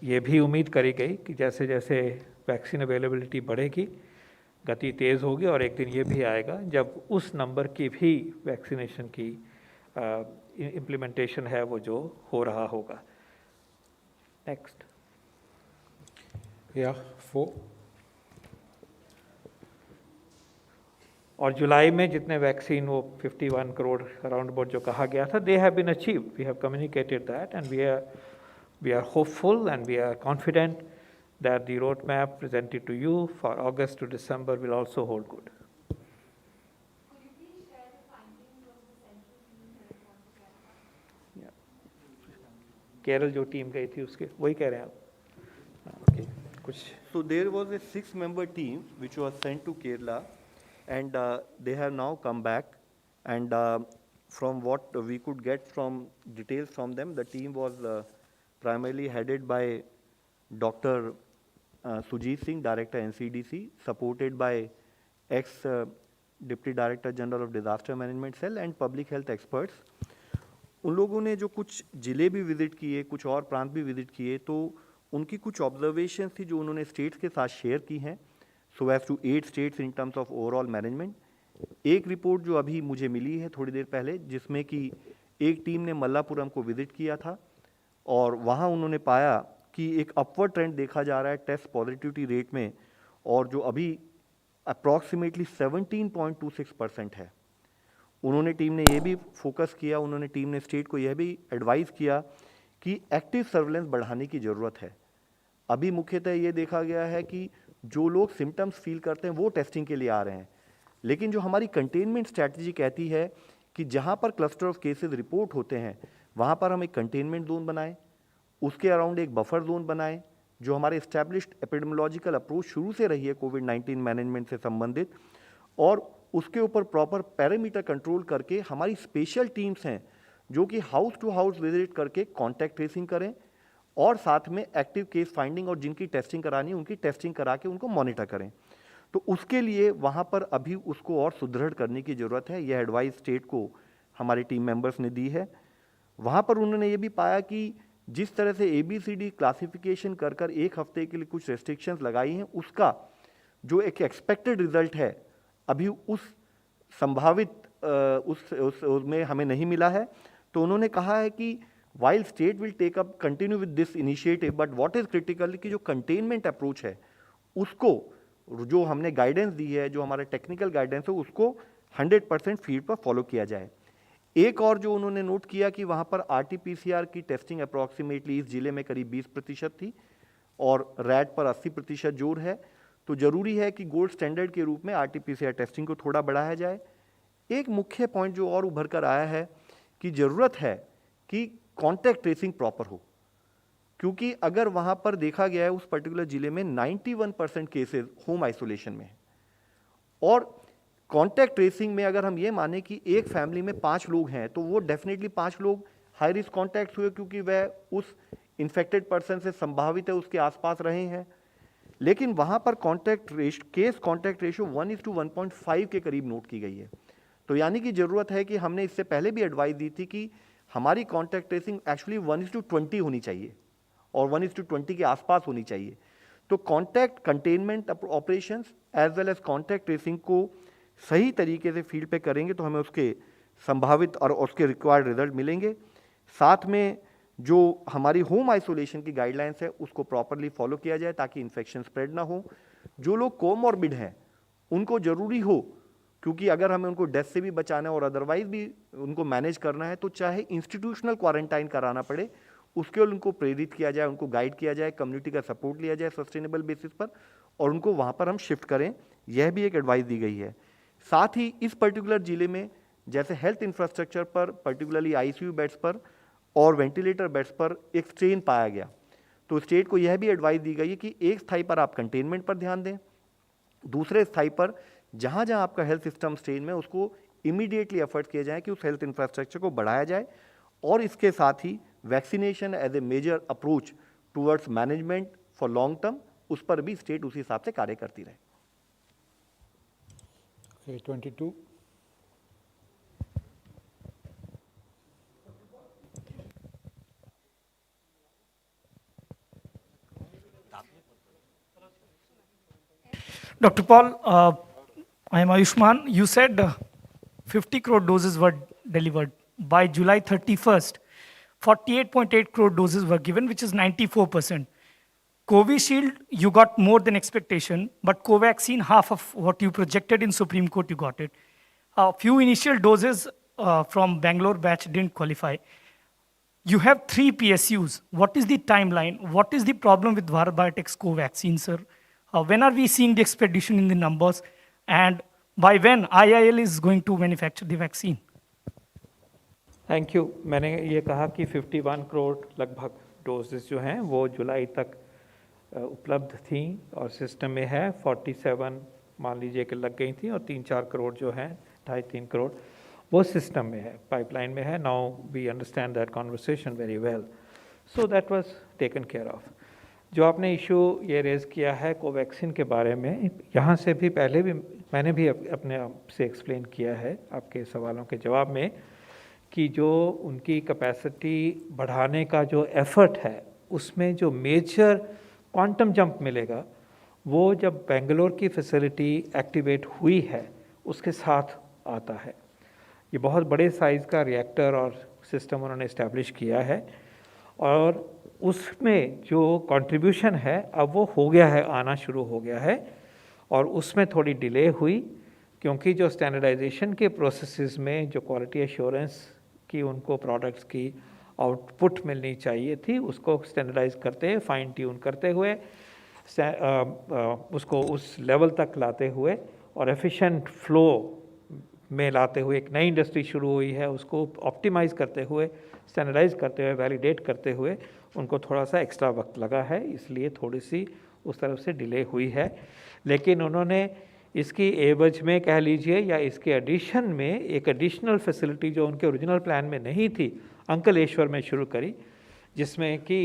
ये भी उम्मीद करी गई कि जैसे जैसे वैक्सीन अवेलेबिलिटी बढ़ेगी, गति तेज़ होगी और एक दिन ये भी आएगा जब उस नंबर की भी वैक्सीनेशन की इम्प्लीमेंटेशन है वो जो हो रहा होगा। नेक्स्ट। Yeah, 4. और जुलाई में जितने वैक्सीन वो 51 करोड़ अराउंड अबाउट जो कहा गया था, they have been achieved, we have communicated that and we are hopeful and we are confident that the roadmap presented to you for August to December will also hold good. Could you please share the findings of the central team that gone to Kerala? Kerala जो team गई थी उसके वही कह रहे हैं आप? Okay, कुछ। So there was a 6-member team which was sent to Kerala, and they have now come back. And from what we could get from details from them, the team was primarily headed by Dr. Sujit Singh, Director NCDC, supported by ex-Deputy Director General of Disaster Management Cell and public health experts. उन लोगों ने जो कुछ जिले भी visit किए, कुछ और प्रांत भी विजिट किए, तो उनकी कुछ ऑब्जर्वेशन थी जो उन्होंने स्टेट्स के साथ शेयर की हैं, so as to 8 states in terms of overall management. एक रिपोर्ट जो अभी मुझे मिली है थोड़ी देर पहले, जिसमें कि एक टीम ने मल्लापुरम को विजिट किया था और वहाँ उन्होंने पाया कि एक अपवर्ड ट्रेंड देखा जा रहा है टेस्ट पॉजिटिविटी रेट में, और जो अभी अप्रॉक्सीमेटली 17.26% है। उन्होंने टीम ने ये भी फोकस किया, उन्होंने टीम ने स्टेट को यह भी एडवाइस किया कि एक्टिव सर्विलेंस बढ़ाने की ज़रूरत है। अभी मुख्यतः ये देखा गया है कि जो लोग सिम्टम्स फील करते हैं वो टेस्टिंग के लिए आ रहे हैं, लेकिन जो हमारी कंटेनमेंट स्ट्रैटेजी कहती है कि जहाँ पर क्लस्टर ऑफ केसेस रिपोर्ट होते हैं वहाँ पर हम एक कंटेनमेंट जोन बनाएं, उसके अराउंड एक बफर जोन बनाएं, जो हमारे एस्टैब्लिश्ड एपिडेमियोलॉजिकल अप्रोच शुरू से रही है कोविड-19 मैनेजमेंट से संबंधित, और उसके ऊपर प्रॉपर पैरामीटर कंट्रोल करके हमारी स्पेशल टीम्स हैं जो कि हाउस टू हाउस विजिट करके कॉन्टैक्ट ट्रेसिंग करें और साथ में एक्टिव केस फाइंडिंग और जिनकी टेस्टिंग करानी है उनकी टेस्टिंग करा के उनको मॉनिटर करें। तो उसके लिए वहाँ पर अभी उसको और सुदृढ़ करने की ज़रूरत है। यह एडवाइस स्टेट को हमारे टीम मेंबर्स ने दी है। वहाँ पर उन्होंने ये भी पाया कि जिस तरह से ABCD क्लासिफिकेशन कर कर एक हफ्ते के लिए कुछ रेस्ट्रिक्शंस लगाई हैं, उसका जो एक एक्सपेक्टेड रिजल्ट है अभी उस संभावित उसमें हमें नहीं मिला है। तो उन्होंने कहा है कि while state will take up continue with this initiative, but what is critical कि जो कंटेनमेंट अप्रोच है उसको, जो हमने गाइडेंस दी है, जो हमारा टेक्निकल गाइडेंस है, उसको 100% फील्ड पर फॉलो किया जाए। एक और जो उन्होंने नोट किया कि वहाँ पर RT-PCR की टेस्टिंग अप्रॉक्सीमेटली इस जिले में करीब 20% थी और रैट पर 80% जोर है, तो ज़रूरी है कि गोल्ड स्टैंडर्ड के रूप में RT-PCR टेस्टिंग को थोड़ा बढ़ाया जाए। एक मुख्य पॉइंट जो और उभर कर आया है कि ज़रूरत है कि कॉन्टैक्ट ट्रेसिंग प्रॉपर हो, क्योंकि अगर वहाँ पर देखा गया है उस पर्टिकुलर जिले में 91% केसेस होम आइसोलेशन में है, और कॉन्टैक्ट ट्रेसिंग में अगर हम ये माने कि एक फैमिली में 5 लोग हैं तो वो डेफिनेटली 5 लोग हाई रिस्क कॉन्टैक्ट हुए क्योंकि वह उस इन्फेक्टेड पर्सन से संभावित है उसके आसपास रहे हैं। लेकिन वहाँ पर केस कॉन्टैक्ट रेशियो 1:1.5 के करीब नोट की गई है। तो यानी कि ज़रूरत है कि हमने इससे पहले भी एडवाइस दी थी कि हमारी कॉन्टैक्ट ट्रेसिंग एक्चुअली 1:20 होनी चाहिए और 1:20 के आसपास होनी चाहिए। तो contact containment operations as well as contact tracing को सही तरीके से फील्ड पे करेंगे तो हमें उसके संभावित और उसके रिक्वायर्ड रिजल्ट मिलेंगे। साथ में जो हमारी होम आइसोलेशन की गाइडलाइंस है उसको प्रॉपरली फॉलो किया जाए ताकि इन्फेक्शन स्प्रेड ना हो। जो लोग कोमॉर्बिड हैं उनको ज़रूरी हो, क्योंकि अगर हमें उनको डेथ से भी बचाना है और अदरवाइज भी उनको मैनेज करना है तो चाहे इंस्टीट्यूशनल क्वारंटाइन कराना पड़े, उसके लिए उनको प्रेरित किया जाए, उनको गाइड किया जाए, कम्युनिटी का सपोर्ट लिया जाए सस्टेनेबल बेसिस पर और उनको वहाँ पर हम शिफ्ट करें। यह भी एक एडवाइस दी गई है। साथ ही इस पर्टिकुलर जिले में जैसे हेल्थ इंफ्रास्ट्रक्चर पर, पर्टिकुलरली आईसीयू बेड्स पर और वेंटिलेटर बेड्स पर एक स्ट्रेन पाया गया, तो स्टेट को यह भी एडवाइस दी गई है कि एक स्थाई पर आप कंटेनमेंट पर ध्यान दें, दूसरे स्थाई पर जहाँ जहाँ आपका हेल्थ सिस्टम स्ट्रेन में उसको इमीडिएटली एफर्ट किए जाए कि उस हेल्थ इंफ्रास्ट्रक्चर को बढ़ाया जाए। और इसके साथ ही vaccination as a major approach towards management for long term, उस पर भी स्टेट उसी हिसाब से कार्य करती रहे। Okay, 22. Dr. Paul, I am Ayushman. You said 50 crore doses were delivered. By July 31st, 48.8 crore doses were given, which is 94%. Covishield, you got more than expectation, but Covaxin, half of what you projected in Supreme Court, you got it. A few initial doses from Bangalore batch didn't qualify. You have 3 PSUs. What is the timeline? What is the problem with Bharat Biotech's Covaxin, sir? When are we seeing the expedition in the numbers? And by when IIL is going to manufacture the vaccine? Thank you. मैंने ये कहा कि 51 करोड़ लगभग doses जो हैं वो जुलाई तक उपलब्ध थी और सिस्टम में है। 47 मान लीजिए कि लग गई थी और 3-4 करोड़ जो हैं, 2.5-3 करोड़ वो सिस्टम में है, पाइपलाइन में है। Now we understand that conversation very well, so that was taken care of. जो आपने इशू ये रेज़ किया है कोवैक्सीन के बारे में, यहाँ से भी पहले भी मैंने भी अपने आप से एक्सप्लेन किया है आपके सवालों के जवाब में कि जो उनकी कैपेसिटी बढ़ाने का जो एफ़र्ट है उसमें जो मेजर क्वांटम जंप मिलेगा वो जब बेंगलोर की फैसिलिटी एक्टिवेट हुई है उसके साथ आता है। ये बहुत बड़े साइज़ का रिएक्टर और सिस्टम उन्होंने इस्टेब्लिश किया है और उसमें जो कंट्रीब्यूशन है अब वो हो गया है, आना शुरू हो गया है। और उसमें थोड़ी डिले हुई क्योंकि जो स्टैंडर्डाइजेशन के प्रोसेसेस में जो क्वालिटी एश्योरेंस की उनको प्रोडक्ट्स की आउटपुट मिलनी चाहिए थी उसको स्टैंडर्डाइज करते, फाइन ट्यून करते हुए उसको उस लेवल तक लाते हुए और एफिशिएंट फ्लो में लाते हुए एक नई इंडस्ट्री शुरू हुई है, उसको ऑप्टिमाइज करते हुए, स्टैंडर्डाइज करते हुए, वैलिडेट करते हुए उनको थोड़ा सा एक्स्ट्रा वक्त लगा है, इसलिए थोड़ी सी उस तरफ से डिले हुई है। लेकिन उन्होंने इसकी एवज में कह लीजिए या इसके एडिशन में एक एडिशनल फैसिलिटी जो उनके ओरिजिनल प्लान में नहीं थी अंकलेश्वर में शुरू करी, जिसमें कि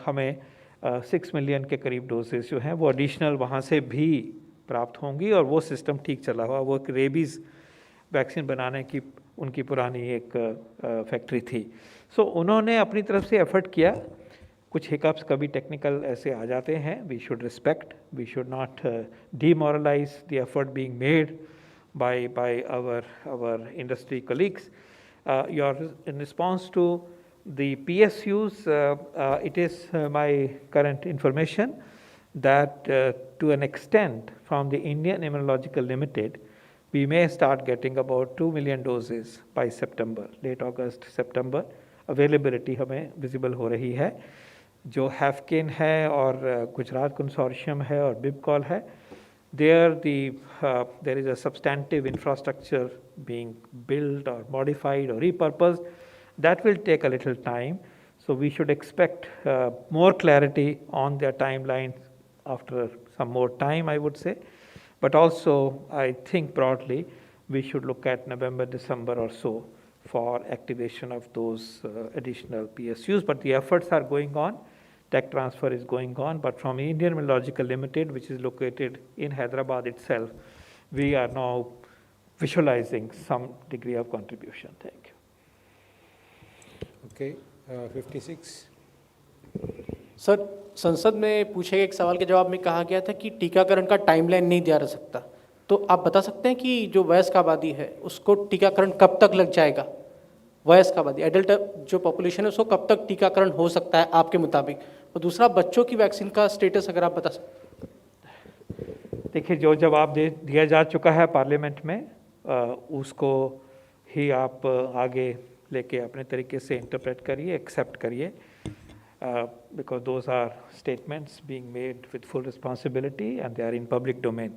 हमें 6 मिलियन के करीब डोजेस जो हैं वो एडिशनल वहाँ से भी प्राप्त होंगी और वो सिस्टम ठीक चला हुआ। वो एक रेबीज़ वैक्सीन बनाने की उनकी पुरानी एक फैक्ट्री थी। सो उन्होंने अपनी तरफ से एफर्ट किया। कुछ हिकअप्स कभी टेक्निकल ऐसे आ जाते हैं, we should respect, we should not demoralise the effort being made by our industry colleagues. In response to the PSUs, it is my current information that to an extent from the Indian Immunological Limited, we may start getting about 2 million doses by September, late August, September. Availability हमें visible हो रही है। जो Haffkine है और Gujarat consortium है और बिबकॉल है, there is a substantive infrastructure being built or modified or repurposed. That will take a little time, so we should expect more clarity on their timelines after some more time, I would say. But also, I think broadly, we should look at November, December or so for activation of those additional PSUs. But the efforts are going on. Tech transfer is going on, but from Indian Immunological Limited, which is located in Hyderabad itself, we are now visualizing some degree of contribution. Thank you. Okay, 56. Sir, संसद में पूछे गए एक सवाल के जवाब में कहा गया था कि टीकाकरण का टाइमलाइन नहीं दिया जा सकता, तो आप बता सकते हैं कि जो वयस्क आबादी है उसको टीकाकरण कब तक लग जाएगा? वयस्क आबादी, एडल्ट जो पॉपुलेशन है उसको कब तक टीकाकरण हो सकता है आपके मुताबिक? और दूसरा, बच्चों की वैक्सीन का स्टेटस अगर आप बता सकते। देखिए, जो जवाब दिया जा चुका है पार्लियामेंट में, उसको ही आप आगे लेके अपने तरीके से इंटरप्रेट करिए, एक्सेप्ट करिए, because those are statements being made with full responsibility and they are in public domain.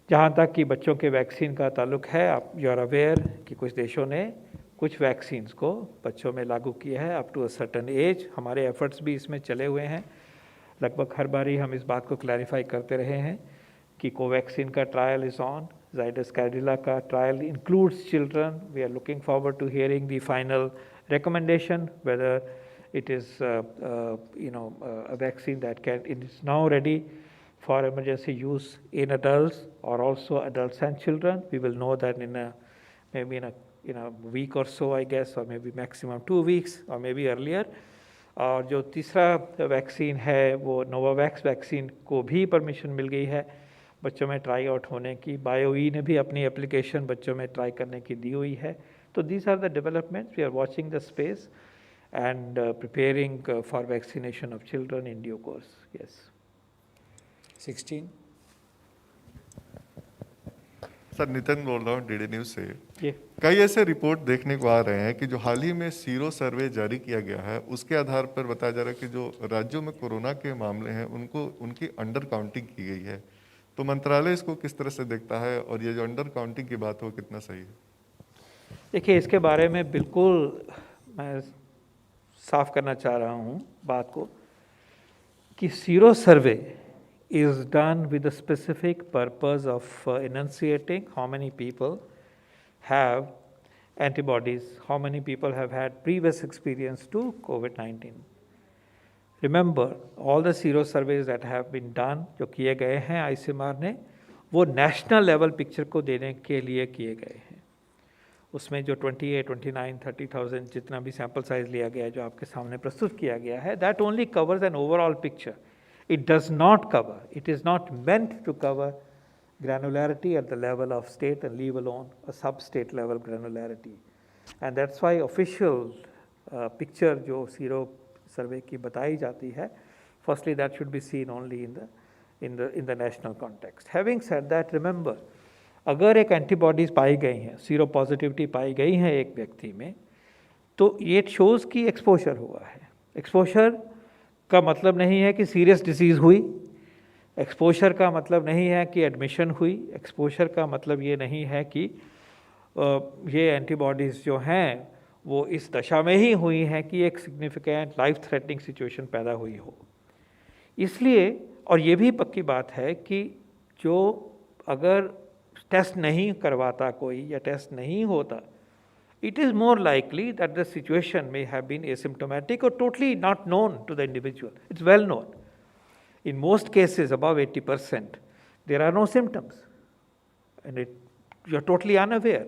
जहाँ तक कि बच्चों के वैक्सीन का ताल्लुक है, आप यू आर अवेयर कि कुछ देशों ने कुछ वैक्सीन्स को बच्चों में लागू किया है up to a certain age. हमारे एफर्ट्स भी इसमें चले हुए हैं। लगभग हर बारी हम इस बात को क्लैरिफाई करते रहे हैं कि कोवैक्सीन का trial is on, Zydus Cadila का trial includes children. We are looking forward to hearing the final recommendation whether it is a vaccine that it is now ready for emergency use in adults or also adults and children. We will know that maybe in a week or so, I guess, or maybe maximum 2 weeks or maybe earlier. और जो तीसरा vaccine है वो Novavax vaccine को भी permission मिल गई है बच्चों में ट्राई आउट होने की। बायोई ने भी अपनी एप्लीकेशन बच्चों में ट्राई करने की दी हुई है। तो these are the developments. We are watching the space and preparing for vaccination of children in due course. Yes. 16. Sir, Nitin बोल रहा हूँ डीडी न्यूज़ से। ये कई ऐसे रिपोर्ट देखने को आ रहे हैं कि जो हाल ही में सीरो सर्वे जारी किया गया है उसके आधार पर बताया जा रहा है कि जो राज्यों में कोरोना के मामले हैं उनकी अंडर काउंटिंग की गई है। तो मंत्रालय इसको किस तरह से देखता है और ये जो अंडर काउंटिंग की बात हो कितना सही है? देखिए, इसके बारे में बिल्कुल मैं साफ करना चाह रहा हूँ बात को कि sero survey is done with the specific purpose of enunciating how many people have antibodies, how many people have had previous experience to COVID-19. Remember, all the sero surveys that have been done, जो किए गए हैं ICMR ने, वो national level picture को देने के लिए किए गए हैं। उसमें जो 28, 29, 30,000 जितना भी सैम्पल साइज लिया गया है जो आपके सामने प्रस्तुत किया गया है, that only covers an overall picture. It does not cover, it is not meant to cover granularity at the level of state and leave alone a sub-state level granularity. And that's why official picture जो sero survey की बताई जाती है, firstly that should be seen only in the national context. Having said that, remember, अगर एक antibodies पाई गई हैं, sero positivity पाई गई है एक व्यक्ति में, तो ये शोज़ कि एक्सपोजर हुआ है। एक्सपोजर का मतलब नहीं है कि सीरियस डिसीज़ हुई, एक्सपोजर का मतलब नहीं है कि एडमिशन हुई, एक्सपोजर का मतलब ये नहीं है कि ये एंटीबॉडीज़ जो हैं वो इस दशा में ही हुई हैं कि एक सिग्निफिकेंट लाइफ थ्रेटनिंग सिचुएशन पैदा हुई हो। इसलिए, और ये भी पक्की बात है कि जो अगर टेस्ट नहीं करवाता कोई या टेस्ट नहीं होता, it is more likely that the situation may have been asymptomatic or totally not known to the individual. It's well known. In most cases, above 80%, there are no symptoms and you're totally unaware.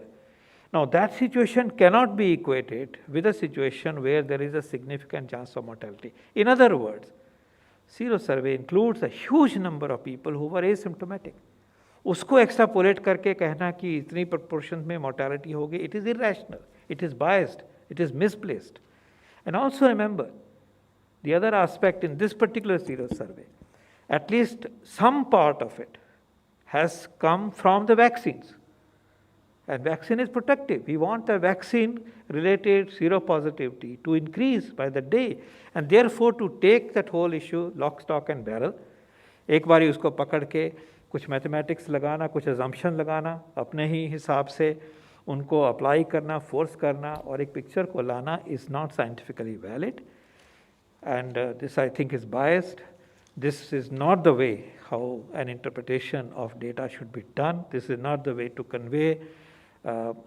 Now, that situation cannot be equated with a situation where there is a significant chance of mortality. In other words, sero survey includes a huge number of people who were asymptomatic. उसको extrapolate करके कहना कि इतनी proportion में mortality होगी, it is irrational, it is biased, it is misplaced. And also remember the other aspect in this particular sero survey, at least some part of it has come from the vaccines. And vaccine is protective. We want the vaccine-related seropositivity to increase by the day, and therefore to take that whole issue lock, stock and barrel. एक बारी उसको पकड़ के कुछ mathematics लगाना, कुछ assumption लगाना, अपने ही हिसाब से उनको अप्लाई करना, फोर्स करना और एक पिक्चर को लाना is not scientifically valid. And this I think is biased. This is not the way how an interpretation of data should be done. This is not the way to convey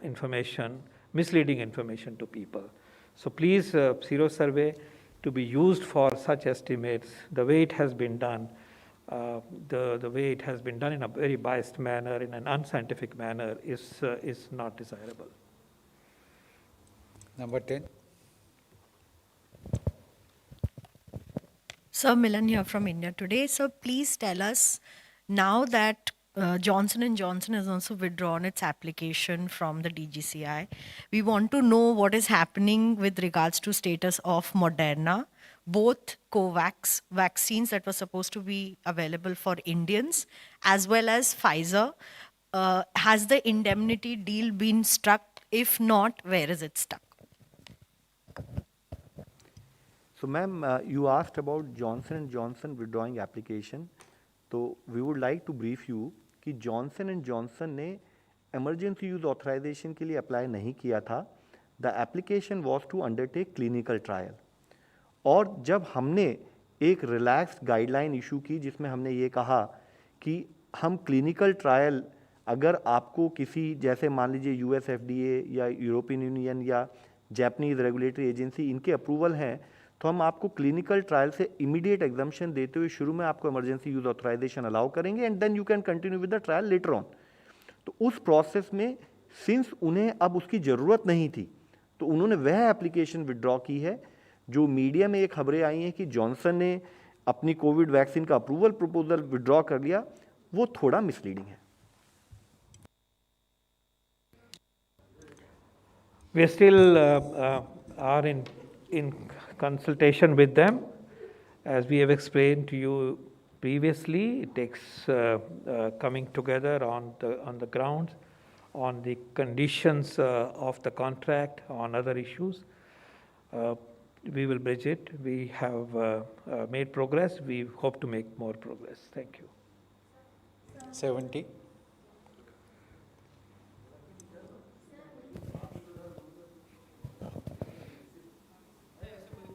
information, misleading information to people. So please, sero survey to be used for such estimates, the way it has been done, the way it has been done in a very biased manner, in an unscientific manner, is not desirable. Number 10. Sir, Milan here from India Today. So please tell us, now that Johnson & Johnson has also withdrawn its application from the DGCI, we want to know what is happening with regards to status of Moderna, both COVAX vaccines that were supposed to be available for Indians, as well as Pfizer. Has the indemnity deal been struck? If not, where is it stuck? So ma'am, you asked about Johnson & Johnson withdrawing application. तो we would like to brief you कि Johnson & Johnson ने emergency use authorization के लिए apply नहीं किया था. The application was to undertake clinical trial. और जब हमने एक रिलैक्स गाइडलाइन इशू की जिसमें हमने ये कहा कि हम क्लिनिकल ट्रायल अगर आपको किसी जैसे मान लीजिए यूएस FDA या यूरोपियन यूनियन या जापानीज रेगुलेटरी एजेंसी इनके अप्रूवल हैं, तो हम आपको क्लिनिकल ट्रायल से इमीडिएट एग्जाम्पशन देते हुए शुरू में आपको इमरजेंसी यूज ऑथराइजेशन अलाउ करेंगे and then you can continue with the trial later on. तो उस प्रोसेस में सिंस उन्हें अब उसकी ज़रूरत नहीं थी तो उन्होंने वह एप्लीकेशन विड्रॉ की है. जो मीडिया में ये खबरें आई हैं कि जॉनसन ने अपनी कोविड वैक्सीन का अप्रूवल प्रपोजल विड्रॉ कर लिया, वो थोड़ा मिसलीडिंग है. We still are in consultation with them. As we have explained to you previously, it takes coming together on the grounds, on the conditions of the contract, on other issues. We will bridge it. We have made progress. We hope to make more progress. Thank you. 70.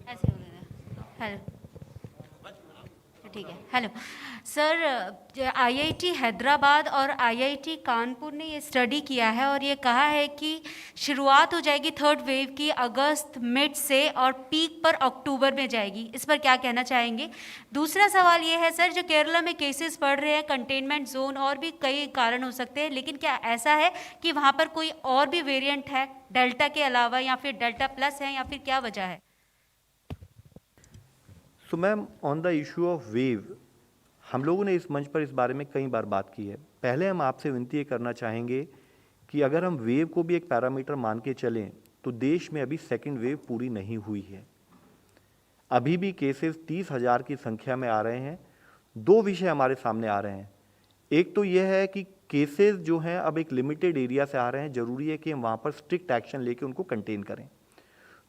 ऐसे बोले ना. Hello, ठीक है. Hello sir, IIT Hyderabad और IIT Kanpur ने ये study किया है और ये कहा है कि शुरुआत हो जाएगी थर्ड वेव की अगस्त मिड से और पीक पर अक्टूबर में जाएगी. इस पर क्या कहना चाहेंगे? दूसरा सवाल ये है सर, जो केरला में केसेस बढ़ रहे हैं, कंटेनमेंट जोन और भी कई कारण हो सकते हैं, लेकिन क्या ऐसा है कि वहाँ पर कोई और भी वेरिएंट है डेल्टा के अलावा, या फिर डेल्टा प्लस है, या फिर क्या वजह है? So ma'am, on the issue of wave हम लोगों ने इस मंच पर इस बारे में कई बार बात की है. पहले हम आपसे विनती ये करना चाहेंगे कि अगर हम वेव को भी एक पैरामीटर मान के चलें तो देश में अभी सेकंड वेव पूरी नहीं हुई है. अभी भी केसेस 30,000 की संख्या में आ रहे हैं. दो विषय हमारे सामने आ रहे हैं. एक तो यह है कि केसेस जो हैं अब एक लिमिटेड एरिया से आ रहे हैं, ज़रूरी है कि हम वहाँ पर स्ट्रिक्ट एक्शन लेके उनको कंटेन करें.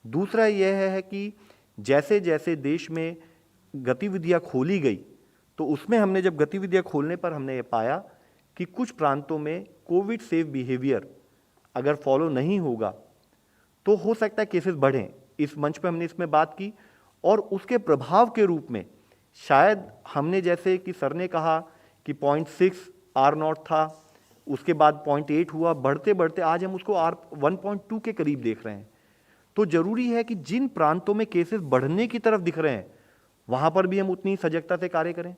दूसरा यह है कि जैसे जैसे देश में गतिविधियाँ खोली गई तो उसमें हमने जब गतिविधियाँ खोलने पर हमने ये पाया कि कुछ प्रांतों में कोविड सेफ बिहेवियर अगर फॉलो नहीं होगा तो हो सकता है केसेस बढ़ें. इस मंच पे हमने इसमें बात की और उसके प्रभाव के रूप में शायद हमने जैसे कि सर ने कहा कि 0.6 R0 था, उसके बाद 0.8 हुआ, बढ़ते बढ़ते आज हम उसको R1.2 के करीब देख रहे हैं. तो ज़रूरी है कि जिन प्रांतों में केसेस बढ़ने की तरफ दिख रहे हैं वहाँ पर भी हम उतनी सजगता से कार्य करें.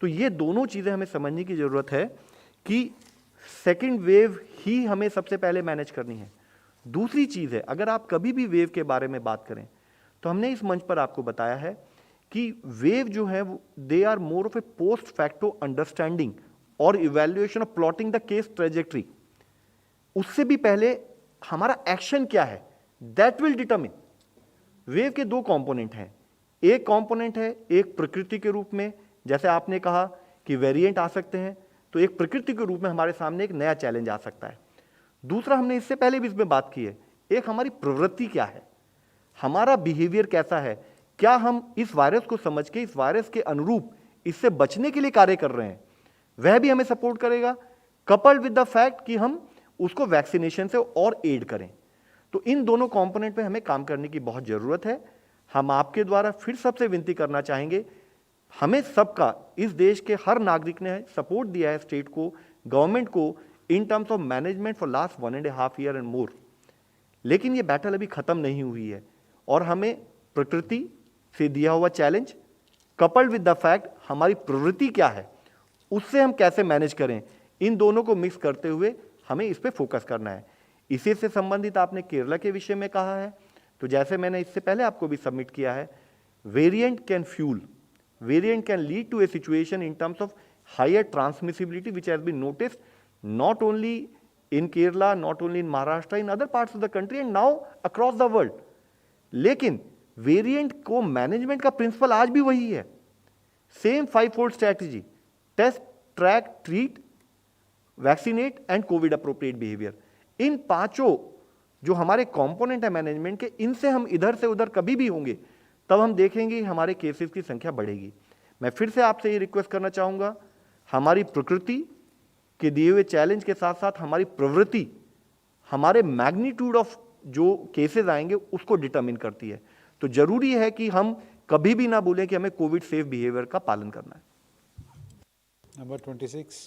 तो ये दोनों चीज़ें हमें समझने की ज़रूरत है कि सेकंड वेव ही हमें सबसे पहले मैनेज करनी है. दूसरी चीज़ है, अगर आप कभी भी वेव के बारे में बात करें तो हमने इस मंच पर आपको बताया है कि वेव जो है they are more of a post facto understanding और evaluation of plotting the case trajectory. उससे भी पहले हमारा एक्शन क्या है दैट विल डिटरमिन. वेव के दो कंपोनेंट हैं. एक कंपोनेंट है एक प्रकृति के रूप में, जैसे आपने कहा कि वेरिएंट आ सकते हैं, तो एक प्रकृति के रूप में हमारे सामने एक नया चैलेंज आ सकता है. दूसरा, हमने इससे पहले भी इसमें बात की है, एक हमारी प्रवृत्ति क्या है, हमारा बिहेवियर कैसा है, क्या हम इस वायरस को समझ के इस वायरस के अनुरूप इससे बचने के लिए कार्य कर रहे हैं, वह भी हमें सपोर्ट करेगा, कपल्ड विद द फैक्ट कि हम उसको वैक्सीनेशन से और एड करें. तो इन दोनों कंपोनेंट पे हमें काम करने की बहुत ज़रूरत है. हम आपके द्वारा फिर सबसे विनती करना चाहेंगे, हमें सबका, इस देश के हर नागरिक ने सपोर्ट दिया है स्टेट को, गवर्नमेंट को इन terms of management for last 1.5 year and more. लेकिन ये बैटल अभी ख़त्म नहीं हुई है और हमें प्रकृति से दिया हुआ challenge, coupled with the fact हमारी प्रवृत्ति क्या है, उससे हम कैसे मैनेज करें, इन दोनों को मिक्स करते हुए हमें इस पे फोकस करना है। इसी से संबंधित आपने केरला के विषय में कहा है, तो जैसे मैंने इससे पहले आपको भी सबमिट किया है, variant can fuel, variant can lead to a situation in terms of higher transmissibility which has been noticed not only in Kerala, not only in Maharashtra, in other parts of the country and now across the world. लेकिन variant को management का principle आज भी वही है, same 5-fold strategy, test, track, treat, vaccinate and covid appropriate behaviour. इन पांचों जो हमारे कंपोनेंट है मैनेजमेंट के, इनसे हम इधर से उधर कभी भी होंगे तब हम देखेंगे हमारे केसेस की संख्या बढ़ेगी। मैं फिर से आपसे ये रिक्वेस्ट करना चाहूँगा, हमारी प्रकृति के दिए हुए चैलेंज के साथ साथ हमारी प्रवृत्ति हमारे मैग्नीट्यूड ऑफ जो केसेस आएंगे उसको डिटरमिन करती है। तो जरूरी है कि हम कभी भी ना भूलें कि हमें कोविड सेफ बिहेवियर का पालन करना है। Number 26.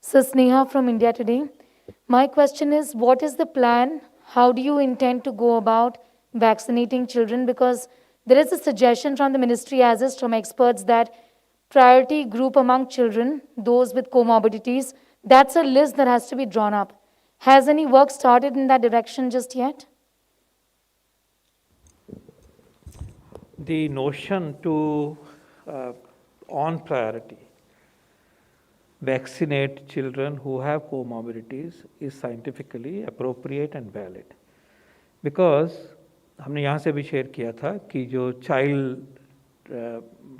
So Sneha from India Today. My question is, what is the plan? How do you intend to go about vaccinating children? Because there is a suggestion from the ministry as is from experts that priority group among children, those with comorbidities, that's a list that has to be drawn up. Has any work started in that direction just yet? The notion to, on priority, vaccinate children who have comorbidities is scientifically appropriate and valid. Because हमने यहाँ से भी share किया था कि जो child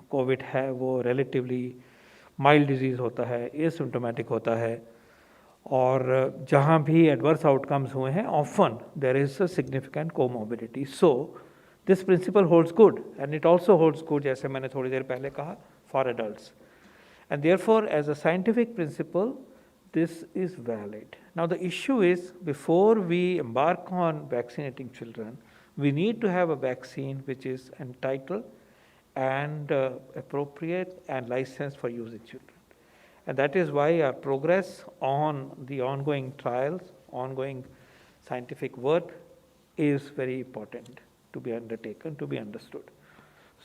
Covid है वो रिलेटिवली माइल्ड डिजीज़ होता है, एसिम्प्टोमेटिक होता है, और जहाँ भी एडवर्स आउटकम्स हुए हैं often there is a significant comorbidity. So this principle holds good and it also holds good, जैसे मैंने थोड़ी देर पहले कहा, for adults, and therefore as a scientific principle this is valid. Now the issue is, before we embark on vaccinating children, we need to have a vaccine which is entitled and appropriate and licensed for use in children. And that is why our progress on the ongoing trials, ongoing scientific work is very important to be undertaken, to be understood.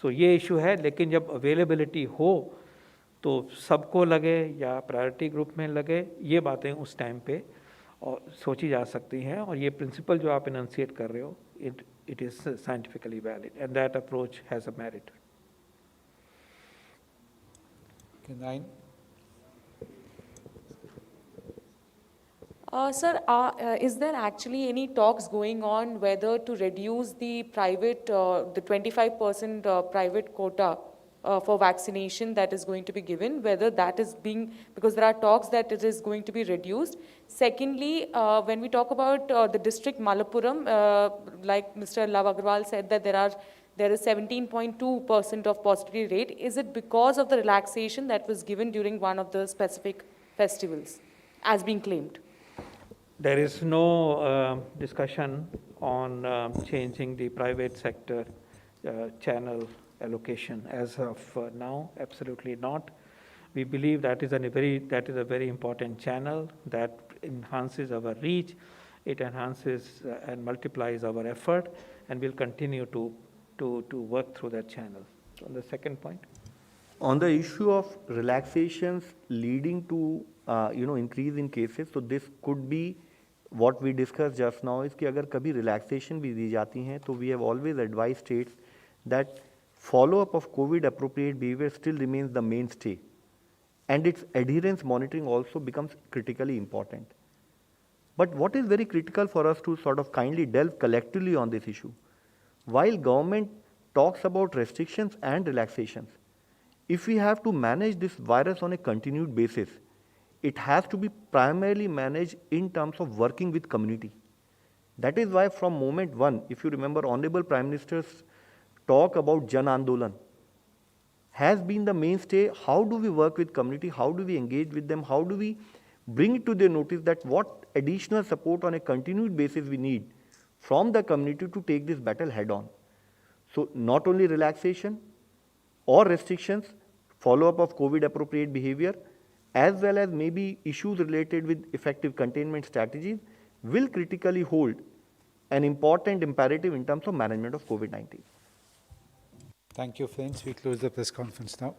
So ये issue है, लेकिन जब availability हो तो सबको लगे या priority group में लगे, ये बातें उस टाइम पे और सोची जा सकती हैं, और ये प्रिंसिपल जो आप इनंसिएट कर रहे हो, it is scientifically valid and that approach has a merit. Okay, 9. Sir, is there actually any talks going on whether to reduce the private, the 25% private quota for vaccination that is going to be given, whether that is being, because there are talks that it is going to be reduced. Secondly, when we talk about the district Malappuram, like Mr. Love Agarwal said that there is 17.2% of positivity rate. Is it because of the relaxation that was given during one of the specific festivals as being claimed? There is no discussion on changing the private sector channel allocation as of now. Absolutely not. We believe that is a very important channel that enhances our reach, it enhances and multiplies our effort, and we'll continue to work through that channel. So on the second point, on the issue of relaxations leading to increase in cases, so this could be what we discussed just now, is कि अगर कभी relaxation भी दी जाती हैं तो we have always advised states that follow-up of COVID appropriate behavior still remains the mainstay, and its adherence monitoring also becomes critically important. But what is very critical for us to sort of kindly delve collectively on this issue, while government talks about restrictions and relaxations, if we have to manage this virus on a continued basis, it has to be primarily managed in terms of working with community. That is why from moment one, if you remember, Honorable Prime Minister's talk about Jan Andolan has been the mainstay. How do we work with community? How do we engage with them? How do we bring it to their notice that what additional support on a continued basis we need from the community to take this battle head on? So not only relaxation or restrictions, follow-up of COVID appropriate behavior, as well as maybe issues related with effective containment strategies will critically hold an important imperative in terms of management of COVID-19. Thank you, friends. We close the press conference now.